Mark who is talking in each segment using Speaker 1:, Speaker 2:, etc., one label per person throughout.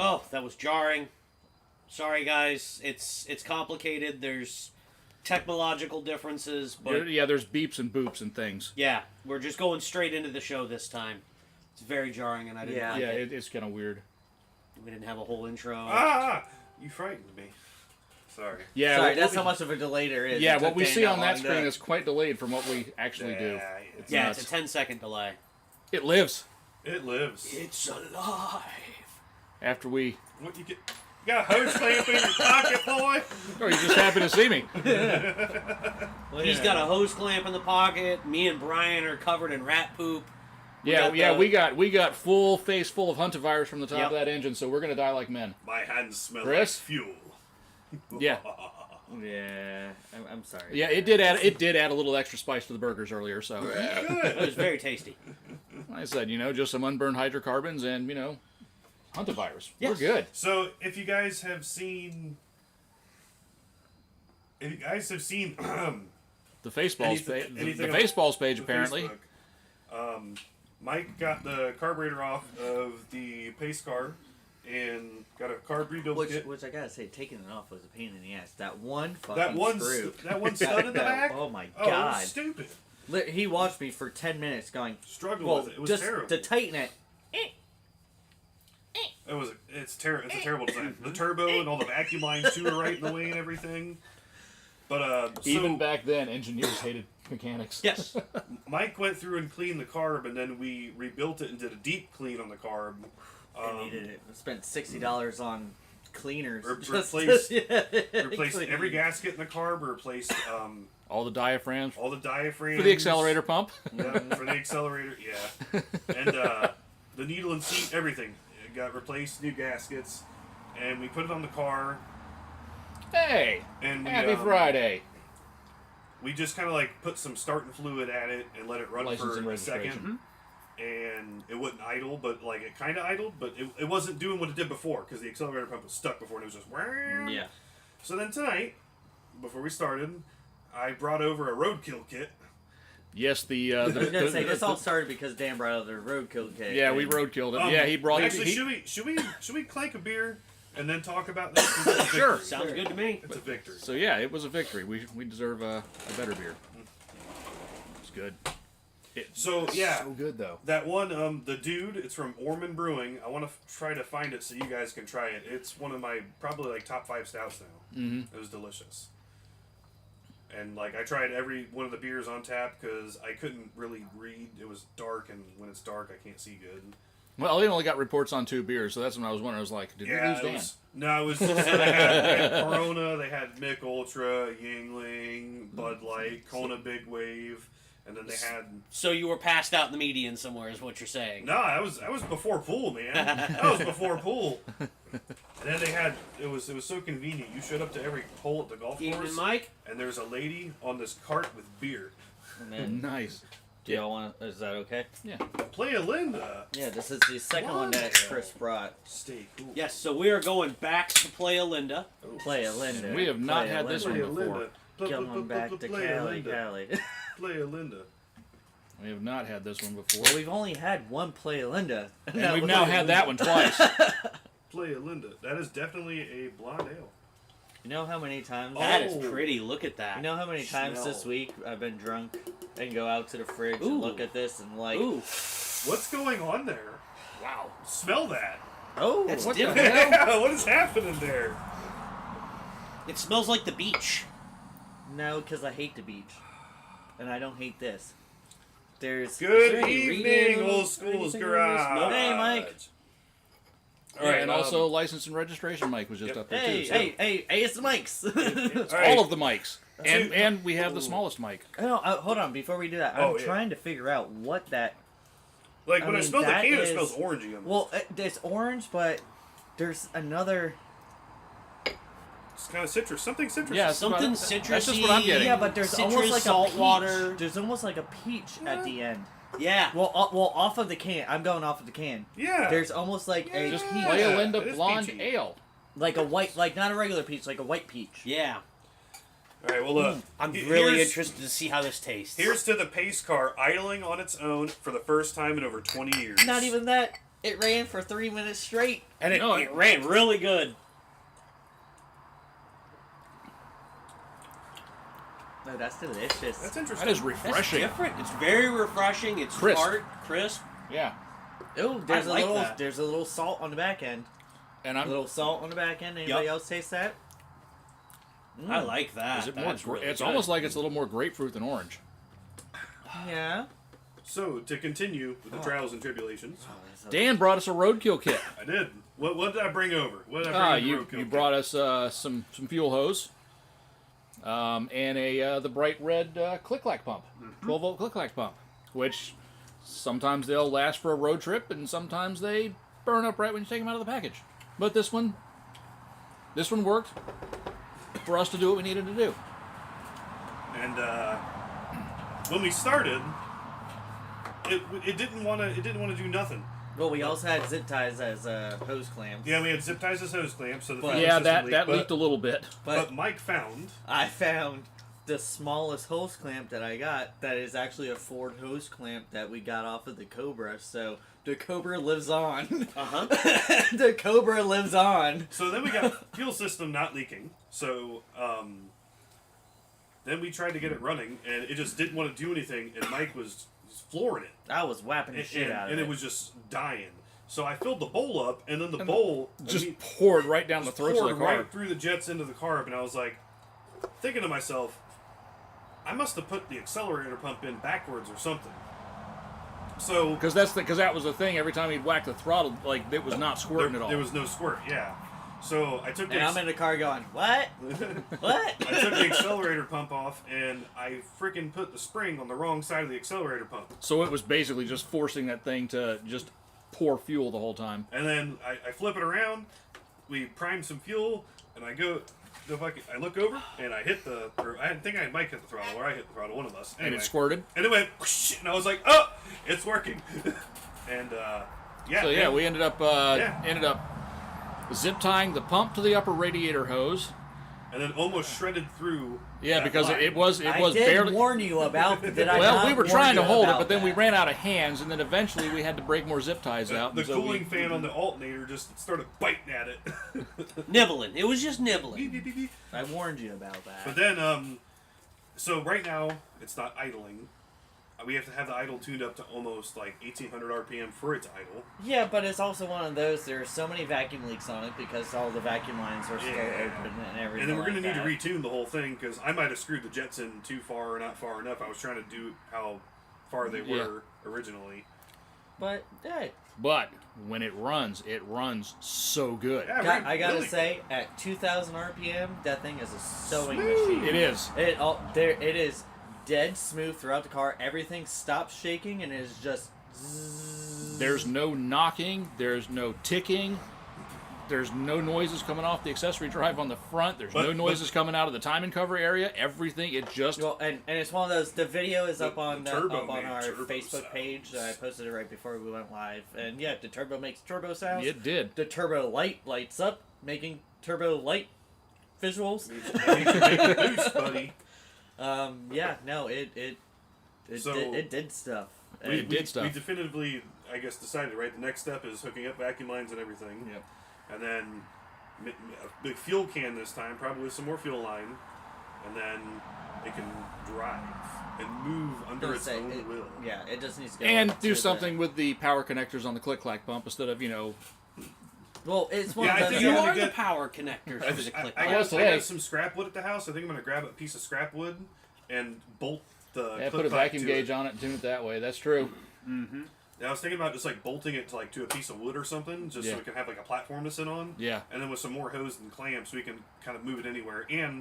Speaker 1: Oh, that was jarring. Sorry, guys. It's complicated. There's technological differences, but
Speaker 2: Yeah, there's beeps and boops and things.
Speaker 1: yeah, we're just going straight into the show this time. It's very jarring, and I didn't like
Speaker 2: Yeah,
Speaker 1: it.
Speaker 2: it's kind of weird.
Speaker 1: We didn't have a whole intro.
Speaker 3: You frightened me. Sorry.
Speaker 2: Yeah,
Speaker 4: Sorry, that's how much of a delay there is.
Speaker 2: Yeah,
Speaker 4: It
Speaker 2: what
Speaker 4: took
Speaker 2: we
Speaker 4: Dane
Speaker 2: see on that
Speaker 4: long
Speaker 2: screen
Speaker 4: to-
Speaker 2: is quite delayed from what we actually do. It's
Speaker 1: Yeah,
Speaker 2: nuts.
Speaker 1: it's a 10-second delay.
Speaker 2: It lives
Speaker 3: It lives.
Speaker 1: It's alive.
Speaker 2: after we.
Speaker 3: What you get? You got a hose clamp in your pocket, boy?
Speaker 2: Oh, you're just happy to see me.
Speaker 1: He's got a hose clamp in the pocket. Me and Brian are covered in rat poop.
Speaker 2: We got full face full of huntavirus from the top of that engine, so we're gonna die like men.
Speaker 3: My hands smell
Speaker 2: Chris?
Speaker 3: like fuel.
Speaker 2: Yeah,
Speaker 4: Yeah, I'm sorry.
Speaker 2: yeah. It did add a little extra spice to the burgers earlier. So,
Speaker 1: It was very tasty.
Speaker 2: like I said, just some unburned hydrocarbons and huntavirus.
Speaker 1: Yes.
Speaker 2: We're good.
Speaker 3: So, if you guys have seen, the
Speaker 2: Faceballs
Speaker 3: Anything-
Speaker 2: the
Speaker 3: anything on
Speaker 2: Faceballs page
Speaker 3: the
Speaker 2: apparently.
Speaker 3: Facebook, Mike got the carburetor off of the pace car and got a carb rebuild kit.
Speaker 4: Which I gotta say, taking it off was a pain in the ass. That one fucking
Speaker 3: That one
Speaker 4: screw.
Speaker 3: stud in the back.
Speaker 4: Oh my
Speaker 3: Oh, it
Speaker 4: god!
Speaker 3: was stupid.
Speaker 4: He watched me for 10 minutes going,
Speaker 3: Struggle
Speaker 4: well,
Speaker 3: with it. It was
Speaker 4: just
Speaker 3: terrible.
Speaker 4: to tighten it.
Speaker 3: It's a terrible design. The turbo and all the vacuum lines too are right in the way and everything. But
Speaker 2: Even back then, engineers hated mechanics.
Speaker 1: Yes.
Speaker 3: Mike went through and cleaned the carb, and then we rebuilt it and did a deep clean on the carb.
Speaker 4: I needed it. I spent $60 on cleaners.
Speaker 3: Replaced
Speaker 4: clean.
Speaker 3: every gasket in the carb. Replaced
Speaker 2: All the diaphragms
Speaker 3: all the diaphragms
Speaker 2: for the accelerator pump.
Speaker 3: Yeah, for the accelerator. Yeah, and the needle and seat, everything. It got replaced. New gaskets, and we put it on the car.
Speaker 2: Hey,
Speaker 3: And we,
Speaker 2: happy Friday.
Speaker 3: We just kind of like put some starting fluid at it and let it run
Speaker 2: License and
Speaker 3: for a
Speaker 2: registration.
Speaker 3: second. And it wouldn't idle, but like it kind of idled, but it wasn't doing what it did before because the accelerator pump was stuck before and it was just.
Speaker 4: Yeah.
Speaker 3: So then tonight, before we started, I brought over a roadkill kit.
Speaker 2: Yes,
Speaker 4: I was gonna say this all started because Dan brought out the roadkill kit.
Speaker 2: yeah, we roadkilled it. Yeah, he brought
Speaker 3: Actually,
Speaker 2: it.
Speaker 3: should we clank a beer and then talk about this? It's a
Speaker 2: Sure.
Speaker 3: victory.
Speaker 1: Sounds good to me.
Speaker 3: It's a victory.
Speaker 2: So yeah, it was a victory. We deserve a better beer. It's good.
Speaker 3: So yeah,
Speaker 2: So good though.
Speaker 3: that one, the dude, it's from Orman Brewing. I want to try to find it so you guys can try it. It's one of my probably like top 5 stouts now.
Speaker 2: Mm-hmm.
Speaker 3: It was delicious. And like I tried every one of the beers on tap because I couldn't really read. It was dark, and when it's dark, I can't see good.
Speaker 2: Well, they only got reports on 2 beers, so that's when I was wondering. I was like, did we lose
Speaker 3: it
Speaker 2: Dan?
Speaker 3: was, no, it was just, they had Corona, they had Mick Ultra, Yingling, Bud Light, Kona Big Wave, and then they had.
Speaker 1: So you were passed out in the median somewhere, is what you're saying?
Speaker 3: No, I was before pool, man. That was before pool. And then they had it was so convenient. You showed up to every hole at the golf
Speaker 1: Evening,
Speaker 3: course,
Speaker 1: Mike.
Speaker 3: and there's a lady on this cart with beer.
Speaker 4: And then,
Speaker 2: Nice.
Speaker 4: do y'all want? Is that okay?
Speaker 2: Yeah.
Speaker 3: Play a Linda.
Speaker 4: Yeah, this is the second one that Chris brought.
Speaker 3: Stay cool.
Speaker 1: Yes, so we are going back to Playa Linda.
Speaker 4: Play a Linda.
Speaker 2: We have not
Speaker 4: Play a
Speaker 2: had this
Speaker 4: Linda.
Speaker 2: one
Speaker 3: Play a
Speaker 2: before.
Speaker 3: Linda.
Speaker 4: Coming back to
Speaker 3: Play a
Speaker 4: Cali,
Speaker 3: Linda.
Speaker 4: Cali.
Speaker 3: Play a Linda.
Speaker 2: We have not had this one before.
Speaker 4: Well, we've only had one Play a Linda.
Speaker 2: And we've now had that one twice.
Speaker 3: Play a Linda. That is definitely a blonde ale.
Speaker 4: You know how many times?
Speaker 1: That
Speaker 3: Oh.
Speaker 1: is pretty. Look at that.
Speaker 4: You know how many times
Speaker 3: Smell.
Speaker 4: this week I've been drunk and go out to the fridge
Speaker 1: Ooh.
Speaker 4: and look at this and like,
Speaker 1: Ooh,
Speaker 3: What's going on there?
Speaker 1: wow.
Speaker 3: Smell that.
Speaker 4: oh,
Speaker 1: That's
Speaker 4: what
Speaker 1: different.
Speaker 4: the hell?
Speaker 3: Yeah, what is happening there?
Speaker 1: It smells like the beach.
Speaker 4: No, because I hate the beach, and I don't hate this. There's
Speaker 1: Is there
Speaker 3: Good
Speaker 1: any
Speaker 3: evening,
Speaker 1: reading
Speaker 3: Old
Speaker 1: or
Speaker 3: School's
Speaker 1: anything on
Speaker 3: Garage.
Speaker 1: this?
Speaker 4: Hey, Mike.
Speaker 3: All right,
Speaker 2: and also license and registration mic was just
Speaker 3: Yep.
Speaker 2: up there
Speaker 4: hey,
Speaker 2: too. So
Speaker 4: hey, it's the mics.
Speaker 2: it's
Speaker 3: All right.
Speaker 2: all of the mics, and we have the smallest mic.
Speaker 4: No, hold on. Before we do that, I'm
Speaker 3: Oh, yeah.
Speaker 4: trying to figure out what that.
Speaker 3: Like
Speaker 4: I
Speaker 3: when I
Speaker 4: mean,
Speaker 3: smell the
Speaker 4: that
Speaker 3: can, it
Speaker 4: is-
Speaker 3: smells orangey.
Speaker 4: Well, it's orange, but there's another.
Speaker 3: It's kind of citrus. Something citrus.
Speaker 2: Yeah,
Speaker 1: Something
Speaker 2: That's just
Speaker 1: citrusy.
Speaker 2: what I'm getting.
Speaker 4: Yeah, but there's
Speaker 1: Citrus,
Speaker 4: almost like
Speaker 1: salt
Speaker 4: a peach.
Speaker 1: water.
Speaker 4: There's almost like a peach at the end.
Speaker 1: Yeah.
Speaker 4: Well, off of the can. I'm going off of the can.
Speaker 3: Yeah.
Speaker 4: There's almost like a
Speaker 2: Just
Speaker 4: peach,
Speaker 2: play a
Speaker 3: it
Speaker 2: Linda
Speaker 3: is
Speaker 2: blonde
Speaker 3: peachy.
Speaker 2: ale.
Speaker 4: like a white, like not a regular peach, like a white peach.
Speaker 1: Yeah.
Speaker 3: All right. Well, look.
Speaker 1: I'm
Speaker 3: Here's-
Speaker 1: really interested to see how this tastes.
Speaker 3: Here's to the pace car idling on its own for the first time in over 20 years.
Speaker 4: Not even that. It ran for 3 minutes straight.
Speaker 1: And
Speaker 2: No,
Speaker 1: it ran really good.
Speaker 4: Oh, that's delicious.
Speaker 3: That's interesting.
Speaker 2: That is
Speaker 1: That's
Speaker 2: refreshing.
Speaker 1: different. It's very refreshing. It's
Speaker 2: Crisp.
Speaker 1: tart, crisp.
Speaker 2: Yeah.
Speaker 4: Oh, there's
Speaker 1: I like
Speaker 4: a little
Speaker 1: that.
Speaker 4: there's a little salt on the back end.
Speaker 2: And
Speaker 4: A
Speaker 2: I'm.
Speaker 4: little salt on the back end. Anybody
Speaker 1: Yup.
Speaker 4: else taste that?
Speaker 1: I like that.
Speaker 2: Is it more?
Speaker 1: That's really
Speaker 2: It's
Speaker 1: good.
Speaker 2: almost like it's a little more grapefruit than orange.
Speaker 4: Yeah.
Speaker 3: So, to continue with the trials and tribulations,
Speaker 2: Dan brought us a roadkill kit.
Speaker 3: I did. What did I bring over? What did I bring
Speaker 2: You
Speaker 3: over to Roadkill?
Speaker 2: brought us some fuel hose, and the bright red click-clack pump, 12-volt click-clack pump, which sometimes they'll last for a road trip, and sometimes they burn up right when you take them out of the package. But this one worked for us to do what we needed to do.
Speaker 3: And when we started, it didn't want to do nothing.
Speaker 4: Well, we also had zip ties as hose clamps.
Speaker 3: Yeah, we had zip ties as hose clamps, so the
Speaker 4: But-
Speaker 3: fuel
Speaker 2: Yeah,
Speaker 3: system
Speaker 2: that
Speaker 3: leaked,
Speaker 2: leaked a little bit.
Speaker 3: but Mike found.
Speaker 4: I found the smallest hose clamp that I got that is actually a Ford hose clamp that we got off of the Cobra. So the Cobra lives on.
Speaker 1: Uh-huh.
Speaker 4: The Cobra lives on.
Speaker 3: So then we got fuel system not leaking. So then we tried to get it running, and it just didn't want to do anything. And Mike was flooring it,
Speaker 4: I was whapping the shit out of
Speaker 3: and
Speaker 4: it.
Speaker 3: it was just dying. So I filled the bowl up, and then the bowl
Speaker 2: Just
Speaker 3: imme-
Speaker 2: poured right down the
Speaker 3: just
Speaker 2: throats of the
Speaker 3: poured
Speaker 2: car.
Speaker 3: right through the jets into the carb, and I was like, thinking to myself, I must have put the accelerator pump in backwards or something. So
Speaker 2: Because that was the thing. Every time he'd whack the throttle, like it was not squirting at all.
Speaker 3: there was no squirt. Yeah. So I took
Speaker 4: And I'm in the car going, what? What?
Speaker 3: I took the accelerator pump off, and I freaking put the spring on the wrong side of the accelerator pump.
Speaker 2: So it was basically just forcing that thing to just pour fuel the whole time.
Speaker 3: And then I flip it around, we prime some fuel, and I go, I look over, and I hit I think I might hit the throttle, or I hit the throttle, one of us. Anyway,
Speaker 2: And it squirted.
Speaker 3: And it went, whoosh, and I was like, oh, it's working. And, yeah.
Speaker 2: So yeah,
Speaker 3: and-
Speaker 2: we ended up zip tying the pump to the upper radiator hose.
Speaker 3: and then almost shredded through.
Speaker 2: Yeah,
Speaker 3: that
Speaker 2: because
Speaker 3: line.
Speaker 2: it was
Speaker 4: I did
Speaker 2: barely.
Speaker 4: warn you about. Did I
Speaker 2: Well,
Speaker 4: not
Speaker 2: we were
Speaker 4: warn
Speaker 2: trying to
Speaker 4: you
Speaker 2: hold it,
Speaker 4: about
Speaker 2: but then we
Speaker 4: that?
Speaker 2: ran out of hands, and then eventually we had to break more zip ties out.
Speaker 3: The
Speaker 2: and so
Speaker 3: cooling fan on the alternator just started biting at it.
Speaker 1: Nibbling. It was just
Speaker 3: Beep,
Speaker 1: nibbling.
Speaker 3: beep, beep, beep.
Speaker 4: I warned you about that.
Speaker 3: But then, so right now it's not idling. We have to have the idle tuned up to almost like 1800 RPM for it to idle.
Speaker 4: Yeah, but it's also one of those. There are so many vacuum leaks on it because all the vacuum lines are still
Speaker 3: Yeah.
Speaker 4: open and everything.
Speaker 3: And then we're going to
Speaker 4: like
Speaker 3: need to
Speaker 4: that.
Speaker 3: retune the whole thing because I might have screwed the jets in too far or not far enough. I was trying to do how far they were originally.
Speaker 4: But hey,
Speaker 2: But when it runs so good.
Speaker 3: Yeah,
Speaker 4: I gotta
Speaker 3: really.
Speaker 4: say, at 2,000 RPM, that thing is a sewing
Speaker 3: Smooth.
Speaker 4: machine.
Speaker 2: It is.
Speaker 4: It is dead smooth throughout the car. Everything stops shaking and it is just. Zzz.
Speaker 2: There's no knocking. There's no ticking. There's no noises coming off the accessory drive on the front. There's no
Speaker 3: But-
Speaker 2: noises coming out of the timing cover area. Everything, it just...
Speaker 4: Well, and it's one of those. The video is up
Speaker 3: The
Speaker 4: on
Speaker 3: turbo
Speaker 4: up on
Speaker 3: made
Speaker 4: our
Speaker 3: turbo
Speaker 4: Facebook page. I
Speaker 3: sounds.
Speaker 4: posted it right before we went live. And yeah, the turbo makes turbo sounds.
Speaker 2: It did.
Speaker 4: The turbo light lights up, making turbo light visuals.
Speaker 3: Boost, buddy.
Speaker 4: Yeah, no, it
Speaker 3: So-
Speaker 4: did stuff.
Speaker 2: It did stuff.
Speaker 3: We definitively, I guess, decided, right? The next step is hooking up vacuum lines and everything.
Speaker 2: Yep.
Speaker 3: And then a big fuel can this time, probably with some more fuel line. And then it can drive and move under its own will.
Speaker 4: Yeah, it just needs to go.
Speaker 2: And
Speaker 4: to
Speaker 2: do
Speaker 4: the-
Speaker 2: something with the power connectors on the click-clack pump instead of,
Speaker 4: Well, it's one
Speaker 3: Yeah, I
Speaker 4: of those.
Speaker 3: think
Speaker 1: You
Speaker 3: I'm gonna
Speaker 1: are the
Speaker 3: get-
Speaker 1: power connectors for the click.
Speaker 3: I
Speaker 2: was
Speaker 3: got
Speaker 2: today.
Speaker 3: some scrap wood at the house. I think I'm going to grab a piece of scrap wood and bolt the
Speaker 2: put a
Speaker 3: clip back
Speaker 2: vacuum
Speaker 3: to
Speaker 2: gauge
Speaker 3: it.
Speaker 2: on it and tune it that way. That's true.
Speaker 3: Yeah, I was thinking about just like bolting it to a piece of wood or something, just
Speaker 2: Yeah.
Speaker 3: so we can have like a platform to sit on.
Speaker 2: Yeah.
Speaker 3: And then with some more hose and clamps, we can kind of move it anywhere, and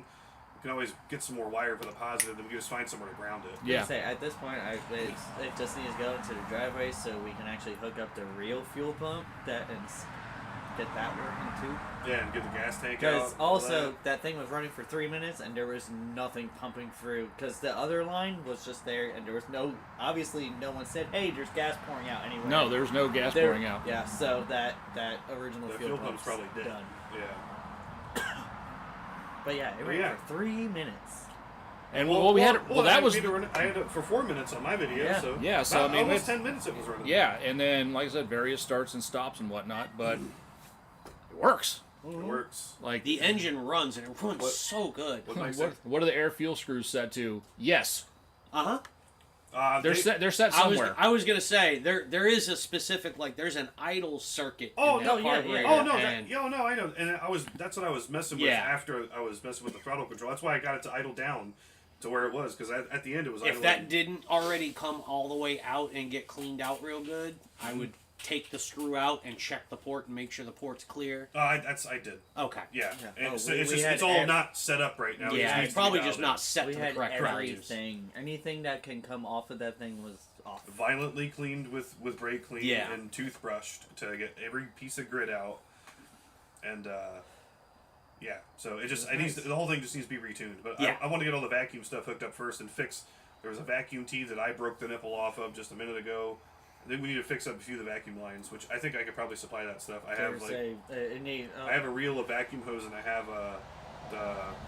Speaker 3: we can always get some more wire for the positive, and we can just find somewhere to ground it.
Speaker 2: Yeah.
Speaker 4: Say, at this point, it just needs to go into the driveway so we can actually hook up the real fuel pump and get that working too.
Speaker 3: Yeah, and get the gas tank out.
Speaker 4: Because
Speaker 3: all
Speaker 4: also that thing was running for 3 minutes and there was nothing pumping through. Because the other line was just there and there was obviously no one said, "Hey, there's gas pouring out anywhere."
Speaker 2: No, there's no gas
Speaker 4: There-
Speaker 2: pouring out.
Speaker 4: Yeah, so that original
Speaker 3: The
Speaker 4: fuel
Speaker 3: fuel pump's probably dead.
Speaker 4: done.
Speaker 3: Yeah.
Speaker 4: But yeah, it
Speaker 3: But
Speaker 4: ran
Speaker 3: yeah.
Speaker 4: for 3 minutes.
Speaker 2: And we had that was
Speaker 3: I had it for 4 minutes on my video.
Speaker 4: Yeah.
Speaker 3: So
Speaker 2: Yeah, so,
Speaker 3: about
Speaker 2: I mean,
Speaker 3: almost 10 minutes it was running.
Speaker 2: yeah, and then like I said, various starts and stops and whatnot, but it works.
Speaker 3: It works.
Speaker 2: Like
Speaker 1: The engine runs, and it runs
Speaker 3: What-
Speaker 1: so good.
Speaker 3: What makes it?
Speaker 2: what are the air fuel screws set to? Yes,
Speaker 1: Uh huh.
Speaker 2: they're set somewhere.
Speaker 1: I was gonna say there is a specific, like, there's an idle circuit.
Speaker 3: Oh
Speaker 1: in
Speaker 3: no!
Speaker 1: that
Speaker 4: yeah,
Speaker 1: carburetor,
Speaker 3: Oh no!
Speaker 1: and-
Speaker 3: No, I know. And that's what I was messing with
Speaker 1: Yeah.
Speaker 3: after I was messing with the throttle control. That's why I got it to idle down to where it was, because at the end it was.
Speaker 1: if
Speaker 3: idling.
Speaker 1: that didn't already come all the way out and get cleaned out real good, I would take the screw out and check the port and make sure the port's clear.
Speaker 3: I did.
Speaker 1: Okay.
Speaker 3: Yeah.
Speaker 4: Yeah.
Speaker 3: And
Speaker 4: Oh,
Speaker 3: it's,
Speaker 4: we
Speaker 3: it's just
Speaker 4: had
Speaker 3: it's all
Speaker 4: ev-
Speaker 3: not set up right now. It just
Speaker 1: Yeah,
Speaker 3: needs
Speaker 1: it's
Speaker 3: to be
Speaker 1: probably
Speaker 3: dialed
Speaker 1: just
Speaker 3: in.
Speaker 1: not set
Speaker 4: We
Speaker 1: to the
Speaker 4: had
Speaker 1: correct values.
Speaker 4: everything. Anything that can come off of that thing was off.
Speaker 3: Violently cleaned with brake clean
Speaker 1: Yeah.
Speaker 3: and toothbrushed to get every piece of grit out, and yeah. So it needs the whole thing just needs to be retuned. But
Speaker 1: Yeah.
Speaker 3: I want to get all the vacuum stuff hooked up first and fix. There was a vacuum tee that I broke the nipple off of just a minute ago. I think we need to fix up a few of the vacuum lines, which I think I could probably supply that stuff. I have I have a reel of vacuum hose, and I have the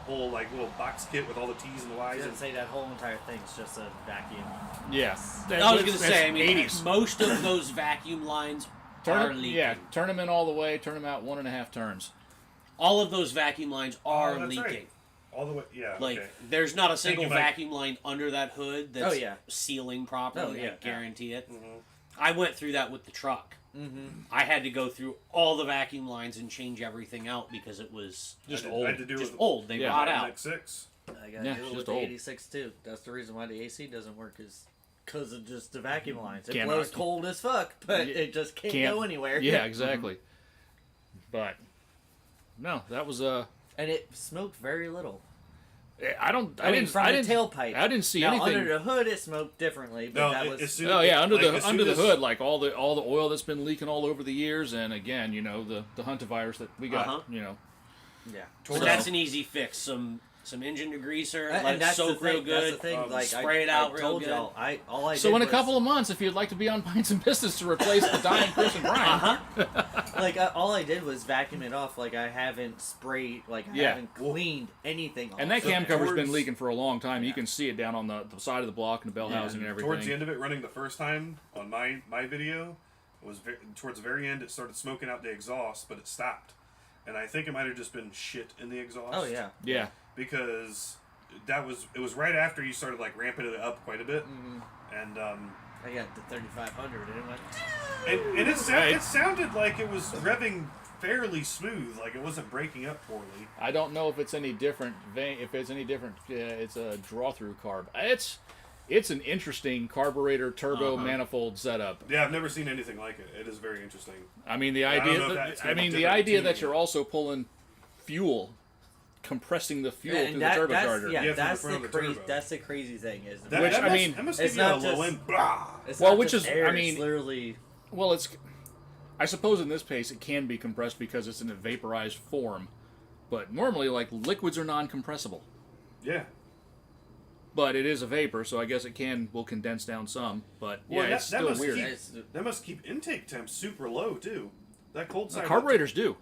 Speaker 3: whole like little box kit with all the T's and the
Speaker 4: I
Speaker 3: Y's.
Speaker 4: was
Speaker 3: And,
Speaker 4: gonna say that whole entire thing's just a vacuum.
Speaker 2: Yeah,
Speaker 1: I was gonna say, I mean,
Speaker 2: 80s.
Speaker 1: most of those vacuum lines are leaking.
Speaker 2: Yeah, turn them in all the way, turn them out 1.5 turns.
Speaker 1: All of those vacuum lines are
Speaker 3: that's
Speaker 1: leaking.
Speaker 3: right. all the way. Yeah.
Speaker 1: Like,
Speaker 3: okay.
Speaker 1: there's not a single
Speaker 3: you, Mike.
Speaker 1: vacuum line under that hood that's
Speaker 4: Oh, yeah.
Speaker 1: sealing properly.
Speaker 4: Oh, yeah.
Speaker 1: I guarantee it.
Speaker 3: Mhm.
Speaker 1: I went through that with the truck.
Speaker 4: Mm-hmm.
Speaker 1: I had to go through all the vacuum lines and change everything out because it was
Speaker 2: Just
Speaker 3: I
Speaker 2: old.
Speaker 3: had to do
Speaker 1: just
Speaker 3: it
Speaker 1: old. They
Speaker 2: Yeah.
Speaker 1: rot
Speaker 3: with
Speaker 1: out.
Speaker 3: X6.
Speaker 4: I gotta
Speaker 2: Yeah,
Speaker 4: do it
Speaker 2: it's
Speaker 4: with
Speaker 2: just
Speaker 4: the
Speaker 2: old.
Speaker 4: 86 too. That's the reason why the AC doesn't work is because of just the vacuum lines. It
Speaker 2: Cannot-
Speaker 4: blows cold as fuck, but
Speaker 2: Yeah,
Speaker 4: it just can't
Speaker 2: can't-
Speaker 4: go anywhere.
Speaker 2: Yeah, exactly. But no, that was
Speaker 4: And it smoked very little.
Speaker 2: I don't.
Speaker 4: I mean, from
Speaker 2: I
Speaker 4: the
Speaker 2: didn't.
Speaker 4: tailpipe.
Speaker 2: I didn't see
Speaker 4: Now,
Speaker 2: anything.
Speaker 4: under the hood, it smoked differently, but
Speaker 3: No,
Speaker 4: that
Speaker 3: it-
Speaker 4: was...
Speaker 3: as soon-
Speaker 2: Oh yeah, under
Speaker 3: like,
Speaker 2: the
Speaker 3: as
Speaker 2: under
Speaker 3: soon
Speaker 2: the
Speaker 3: as-
Speaker 2: hood, like all the oil that's been leaking all over the years, and again, you know, the hantavirus that we got,
Speaker 1: Uh-huh.
Speaker 2: you know.
Speaker 4: yeah.
Speaker 1: So that's an easy fix. Some engine degreaser,
Speaker 4: And
Speaker 1: let it
Speaker 4: that's the
Speaker 1: soak
Speaker 4: thing.
Speaker 1: real good.
Speaker 4: That's the thing. Like
Speaker 1: spray it
Speaker 4: I
Speaker 1: out real
Speaker 4: told
Speaker 1: good.
Speaker 4: y'all, all I
Speaker 2: So
Speaker 4: did
Speaker 2: in a
Speaker 4: was,
Speaker 2: couple of months, if you'd like to be on Pints and Pistons to replace the dying Chris and Brian,
Speaker 1: Uh-huh.
Speaker 4: all I did was vacuum it off. Like I haven't sprayed. Like I
Speaker 2: Yeah.
Speaker 4: haven't cleaned anything off.
Speaker 2: and that
Speaker 3: So
Speaker 2: cam cover's been
Speaker 3: towards-
Speaker 2: leaking for a long time. You
Speaker 4: Yeah.
Speaker 2: can see it down on the side of the block and the bell
Speaker 4: Yeah,
Speaker 2: housing and everything.
Speaker 3: Towards the end of it, running the first time on my video, it was towards the very end. It started smoking out the exhaust, but it stopped, and I think it might have just been shit in the exhaust.
Speaker 4: Oh yeah.
Speaker 2: Yeah,
Speaker 3: because it was right after you started like ramping it up quite a bit, and
Speaker 4: I got the 3500 and it went.
Speaker 3: and it,
Speaker 2: Right.
Speaker 3: it sounded like it was revving fairly smooth, like it wasn't breaking up poorly.
Speaker 2: I don't know if it's any different. If it's any different, it's a draw-through carb. It's an interesting carburetor turbo
Speaker 1: Uh-huh.
Speaker 2: manifold setup.
Speaker 3: Yeah, I've never seen anything like it. It is very interesting.
Speaker 2: I mean, the
Speaker 3: I don't
Speaker 2: idea.
Speaker 3: know if that's
Speaker 2: I
Speaker 3: gonna be
Speaker 2: mean, the
Speaker 3: different
Speaker 2: idea
Speaker 3: tuning.
Speaker 2: that you're also pulling fuel, compressing the fuel through the
Speaker 4: that's
Speaker 2: turbocharger.
Speaker 3: Yeah,
Speaker 4: that's
Speaker 3: from the
Speaker 4: the
Speaker 3: front of the
Speaker 4: crazy.
Speaker 3: turbo.
Speaker 4: That's the crazy thing is.
Speaker 3: That,
Speaker 2: Which,
Speaker 3: that
Speaker 2: I
Speaker 3: must,
Speaker 2: mean,
Speaker 3: that must
Speaker 4: it's
Speaker 3: give you a
Speaker 4: not
Speaker 3: low
Speaker 4: just-
Speaker 3: end. Blah.
Speaker 4: It's
Speaker 2: Well,
Speaker 4: not
Speaker 2: which
Speaker 4: just
Speaker 2: is-
Speaker 4: air,
Speaker 2: I mean-
Speaker 4: it's literally.
Speaker 2: Well, I suppose in this case it can be compressed because it's in a vaporized form, but normally like liquids are non-compressible.
Speaker 3: Yeah.
Speaker 2: But it is a vapor, so I guess will condense down some. But yeah,
Speaker 3: Well,
Speaker 2: it's
Speaker 3: that
Speaker 2: still
Speaker 3: must
Speaker 2: weird.
Speaker 3: keep- That must keep intake temps super low too. That cold side.
Speaker 2: Carburetors do.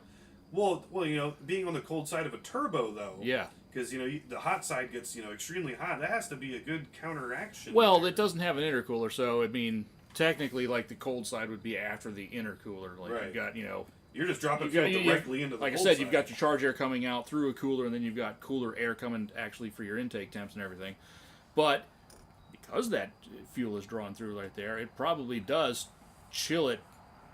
Speaker 3: Well, you know, being on the cold side of a turbo though.
Speaker 2: Yeah.
Speaker 3: Because you know the hot side gets extremely hot. That has to be a good counteraction.
Speaker 2: Well,
Speaker 3: there.
Speaker 2: it doesn't have an intercooler, so I mean, technically, like the cold side would be after the intercooler. Like
Speaker 3: Right.
Speaker 2: you've got,
Speaker 3: You're just dropping
Speaker 2: you've got
Speaker 3: fuel directly into the
Speaker 2: like I
Speaker 3: cold
Speaker 2: said,
Speaker 3: side.
Speaker 2: you've got your charge air coming out through a cooler, and then you've got cooler air coming actually for your intake temps and everything. But because that fuel is drawn through right there, it probably does chill it,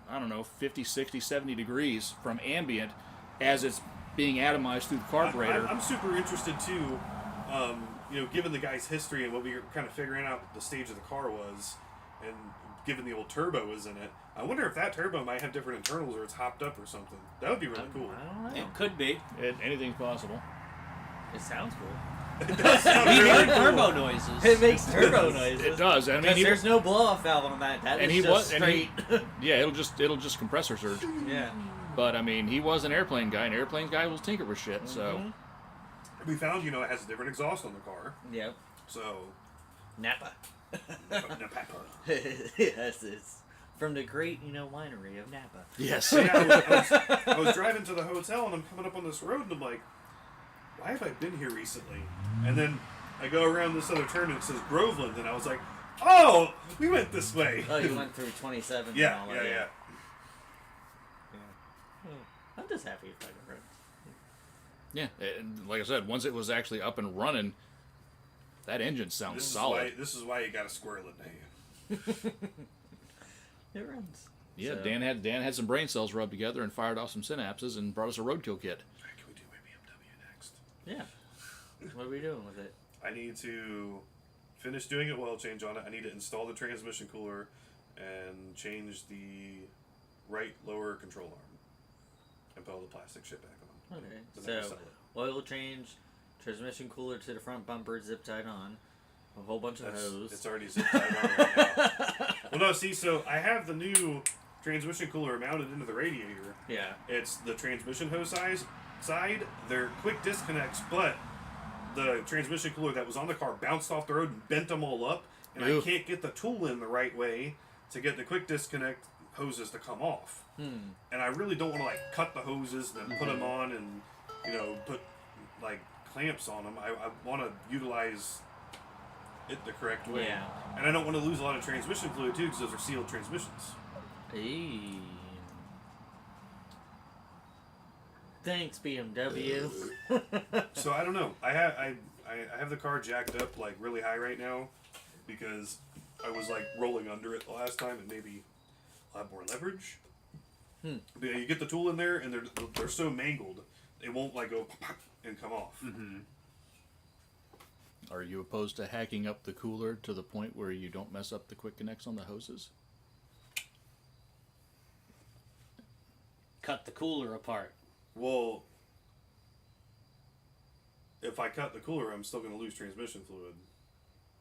Speaker 2: I don't know, 50, 60, 70 degrees from ambient as it's being atomized through the carburetor.
Speaker 3: I'm super interested too. Given the guy's history and what we were kind of figuring out the stage of the car was, and given the old turbo was in it, I wonder if that turbo might have different internals or it's hopped up or something. That would be really cool.
Speaker 4: I don't know.
Speaker 1: It could be.
Speaker 2: Anything's possible.
Speaker 4: It sounds cool.
Speaker 1: We heard turbo noises.
Speaker 4: It makes turbo noises.
Speaker 2: It does. I mean,
Speaker 4: Because there's no blow off valve on that. That
Speaker 2: and
Speaker 4: is
Speaker 2: he
Speaker 4: just
Speaker 2: was- and
Speaker 4: straight.
Speaker 2: yeah, it'll just compressor surge.
Speaker 4: yeah.
Speaker 2: But I mean, he was an airplane guy, and airplane guy will tinker with shit. So
Speaker 4: Mhm.
Speaker 3: We found, it has a different exhaust on the car.
Speaker 4: Yep.
Speaker 3: So,
Speaker 4: Napa.
Speaker 3: Napa.
Speaker 4: Yes, it's from the great, winery of Napa.
Speaker 2: yes,
Speaker 3: Yeah, I was driving to the hotel and I'm coming up on this road and I'm like, why have I been here recently? And then I go around this other turn and it says Groveland, and I was like, oh, we went this way.
Speaker 4: Oh, you went through 27.
Speaker 3: Yeah,
Speaker 4: and all that,
Speaker 3: yeah.
Speaker 4: I'm just happy if I can run.
Speaker 2: Yeah, and like I said, once it was actually up and running, that engine sounds solid.
Speaker 3: This is why you got to squirrel it now.
Speaker 4: It runs.
Speaker 2: Yeah,
Speaker 4: So-
Speaker 2: Dan had some brain cells rubbed together and fired off some synapses and brought us a roadkill kit.
Speaker 3: Can we do my BMW next?
Speaker 4: Yeah. What are we doing with it?
Speaker 3: I need to finish doing an oil change on it. I need to install the transmission cooler and change the right lower control arm and put all the plastic shit back on.
Speaker 4: Okay.
Speaker 3: Then I can
Speaker 4: So,
Speaker 3: sell it.
Speaker 4: oil change, transmission cooler to the front bumper, zip tied on, a whole bunch of hose.
Speaker 3: It's already zip tied on right now. Well, no, see, so I have the new transmission cooler mounted into the radiator.
Speaker 4: Yeah.
Speaker 3: It's the transmission hose side. They're quick disconnects, but the transmission cooler that was on the car bounced off the road and bent them all up, and
Speaker 2: Ew.
Speaker 3: I can't get the tool in the right way to get the quick disconnect hoses to come off. And I really don't want to like cut the hoses and then put them on and put like clamps on them. I want to utilize it the correct way.
Speaker 4: Yeah.
Speaker 3: And I don't want to lose a lot of transmission fluid too, because those are sealed transmissions.
Speaker 4: Eee. Thanks, BMW.
Speaker 3: So I don't know. I have the car jacked up like really high right now because I was like rolling under it the last time and maybe I'll have more leverage. But yeah, you get the tool in there and they're so mangled it won't like go and come off.
Speaker 2: Are you opposed to hacking up the cooler to the point where you don't mess up the quick connects on the hoses?
Speaker 1: Cut the cooler apart.
Speaker 3: Well, if I cut the cooler, I'm still going to lose transmission fluid.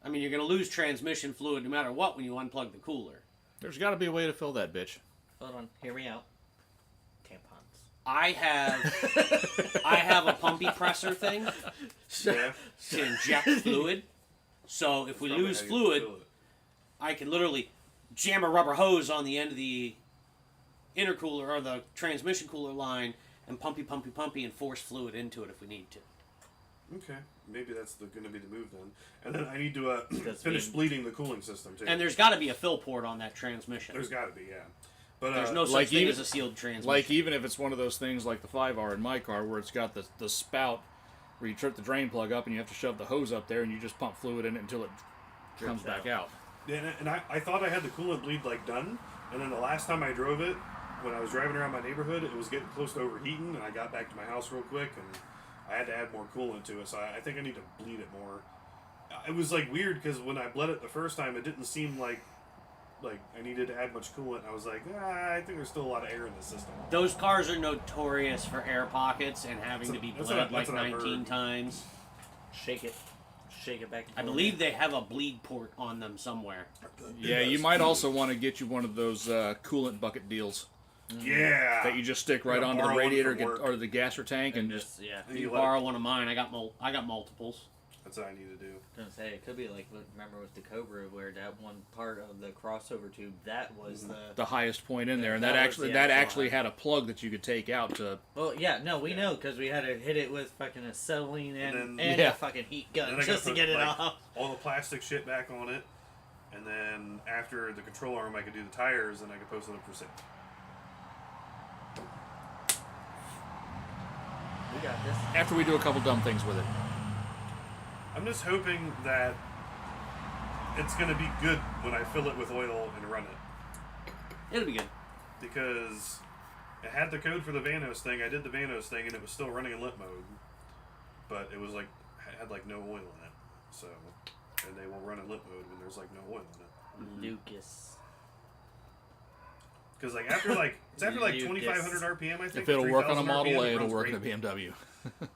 Speaker 1: I mean, you're going to lose transmission fluid no matter what when you unplug the cooler.
Speaker 2: There's got to be a way to fill that bitch.
Speaker 4: Hold on, hear me out. Tampons.
Speaker 1: I have a pumpy presser thing
Speaker 3: Yeah.
Speaker 1: to inject fluid. So if we
Speaker 3: Probably
Speaker 1: lose
Speaker 3: how you
Speaker 1: fluid,
Speaker 3: fill it.
Speaker 1: I can literally jam a rubber hose on the end of the intercooler or the transmission cooler line and pumpy and force fluid into it if we need to.
Speaker 3: Okay, maybe that's going to be the move then. And then I need to
Speaker 4: Does
Speaker 3: finish
Speaker 4: mean-
Speaker 3: bleeding the cooling system too.
Speaker 1: And there's got to be a fill port on that transmission.
Speaker 3: There's got to be, yeah. But
Speaker 1: There's no such
Speaker 2: like
Speaker 1: thing
Speaker 2: even-
Speaker 1: as a sealed transmission.
Speaker 2: Like even if it's one of those things like the 5R in my car where it's got the spout where you trip the drain plug up and you have to shove the hose up there and you just pump fluid in it until it comes back out.
Speaker 3: And I thought I had the coolant bleed like done, and then the last time I drove it, when I was driving around my neighborhood, it was getting close to overheating, and I got back to my house real quick, and I had to add more coolant to it, so I think I need to bleed it more. It was like weird because when I bled it the first time, it didn't seem like I needed to add much coolant. I was like, I think there's still a lot of air in the system.
Speaker 1: Those cars are notorious for air pockets and having to be
Speaker 3: That's
Speaker 1: bled
Speaker 3: what
Speaker 1: like
Speaker 3: I've
Speaker 1: 19
Speaker 3: heard.
Speaker 1: times.
Speaker 4: Shake it back. And
Speaker 1: I
Speaker 4: forth.
Speaker 1: believe they have a bleed port on them somewhere.
Speaker 2: Yeah, you might also want to get you one of those coolant bucket deals
Speaker 3: Yeah.
Speaker 2: that you just stick right
Speaker 3: Gotta
Speaker 2: onto the
Speaker 3: borrow one
Speaker 2: radiator
Speaker 3: from work.
Speaker 2: or the gasser tank and just...
Speaker 4: Yeah.
Speaker 3: And
Speaker 1: You
Speaker 3: let it-
Speaker 1: borrow one of mine. I got multiples.
Speaker 3: That's what I need to do.
Speaker 4: I was gonna say it could be like remember with the Cobra where that one part of the crossover tube that was
Speaker 2: the highest point in there, and
Speaker 4: That
Speaker 2: that
Speaker 4: was the
Speaker 2: actually
Speaker 4: actual high.
Speaker 2: had a plug that you could take out to...
Speaker 4: well yeah no we know because we had to hit it with fucking acetylene
Speaker 3: And
Speaker 4: and
Speaker 3: then-
Speaker 2: Yeah.
Speaker 4: a fucking heat
Speaker 3: And
Speaker 4: gun
Speaker 3: then I
Speaker 4: just to
Speaker 3: gotta
Speaker 4: get
Speaker 3: put,
Speaker 4: it
Speaker 3: like,
Speaker 4: off.
Speaker 3: all the plastic shit back on it, and then after the control arm, I could do the tires, and I could post it up for sale.
Speaker 4: We got this.
Speaker 2: After we do a couple dumb things with it.
Speaker 3: I'm just hoping that it's gonna be good when I fill it with oil and run it,
Speaker 1: It'll be good.
Speaker 3: because it had the code for the Vanos thing. I did the Vanos thing, and it was still running in lit mode, but it was like had like no oil in it. So, and they will run in lit mode when there's like no oil in it.
Speaker 4: Lucas.
Speaker 3: Because like after like it's after like
Speaker 4: Lucas.
Speaker 3: 2,500 RPM, I think.
Speaker 2: If it'll work on a
Speaker 3: 3,000
Speaker 2: Model
Speaker 3: RPM,
Speaker 2: A,
Speaker 3: it
Speaker 2: it'll
Speaker 3: runs
Speaker 2: work in a
Speaker 3: great.
Speaker 2: BMW.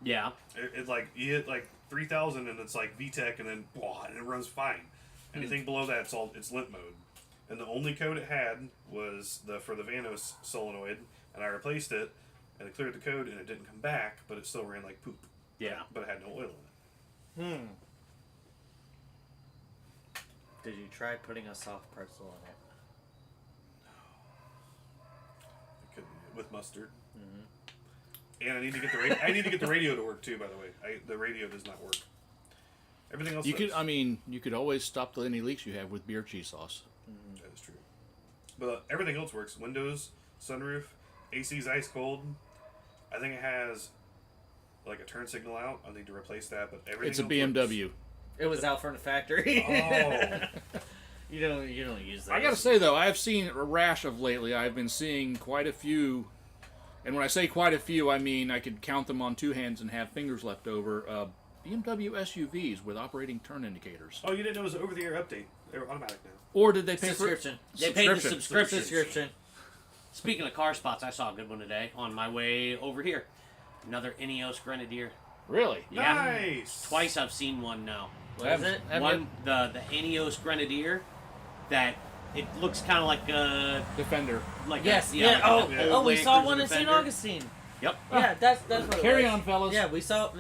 Speaker 1: Yeah.
Speaker 3: It like you hit like 3,000 and it's like VTEC and then blah, and it runs fine. Anything below that, it's lit mode. And the only code it had was for the Vanos solenoid, and I replaced it, and it cleared the code, and it didn't come back, but it still ran like poop.
Speaker 1: Yeah.
Speaker 3: But it had no oil in it.
Speaker 4: Did you try putting a soft pretzel on it?
Speaker 3: It could be with mustard. And I need to get the radio to work too. By the way, the radio does not work. Everything else.
Speaker 2: You could always stop any leaks you have with beer cheese sauce.
Speaker 3: That is true. But everything else works. Windows, sunroof, AC's ice cold. I think it has like a turn signal out. I need to replace that, but everything.
Speaker 2: It's a
Speaker 3: else
Speaker 2: BMW.
Speaker 3: Works.
Speaker 4: It was out from the factory.
Speaker 3: Oh.
Speaker 4: You don't use that.
Speaker 2: I gotta say though, I've seen a rash of lately. I've been seeing quite a few, and when I say quite a few, I mean I could count them on two hands and have fingers left over. BMW SUVs with operating turn indicators.
Speaker 3: Oh, you didn't know it was an over-the-air update? They're automatic now.
Speaker 2: Or did they pay
Speaker 4: subscription?
Speaker 1: They paid the subscription.
Speaker 4: Subscription.
Speaker 1: Speaking of car spots, I saw a good one today on my way over here. Another Ineos Grenadier.
Speaker 2: Really?
Speaker 1: Yeah.
Speaker 3: Nice.
Speaker 1: Twice I've seen one now.
Speaker 4: What is it?
Speaker 1: One, the Ineos Grenadier, that it looks kind of like a
Speaker 2: Defender.
Speaker 1: like
Speaker 4: Yes.
Speaker 1: a,
Speaker 4: Yeah.
Speaker 1: like an old
Speaker 4: We
Speaker 1: Land
Speaker 4: saw
Speaker 1: Cruiser
Speaker 4: one in St.
Speaker 1: Defender.
Speaker 4: Augustine.
Speaker 1: Yep.
Speaker 4: Yeah, that's what it
Speaker 2: Carry
Speaker 4: was.
Speaker 2: on, fellas.
Speaker 4: Yeah, we saw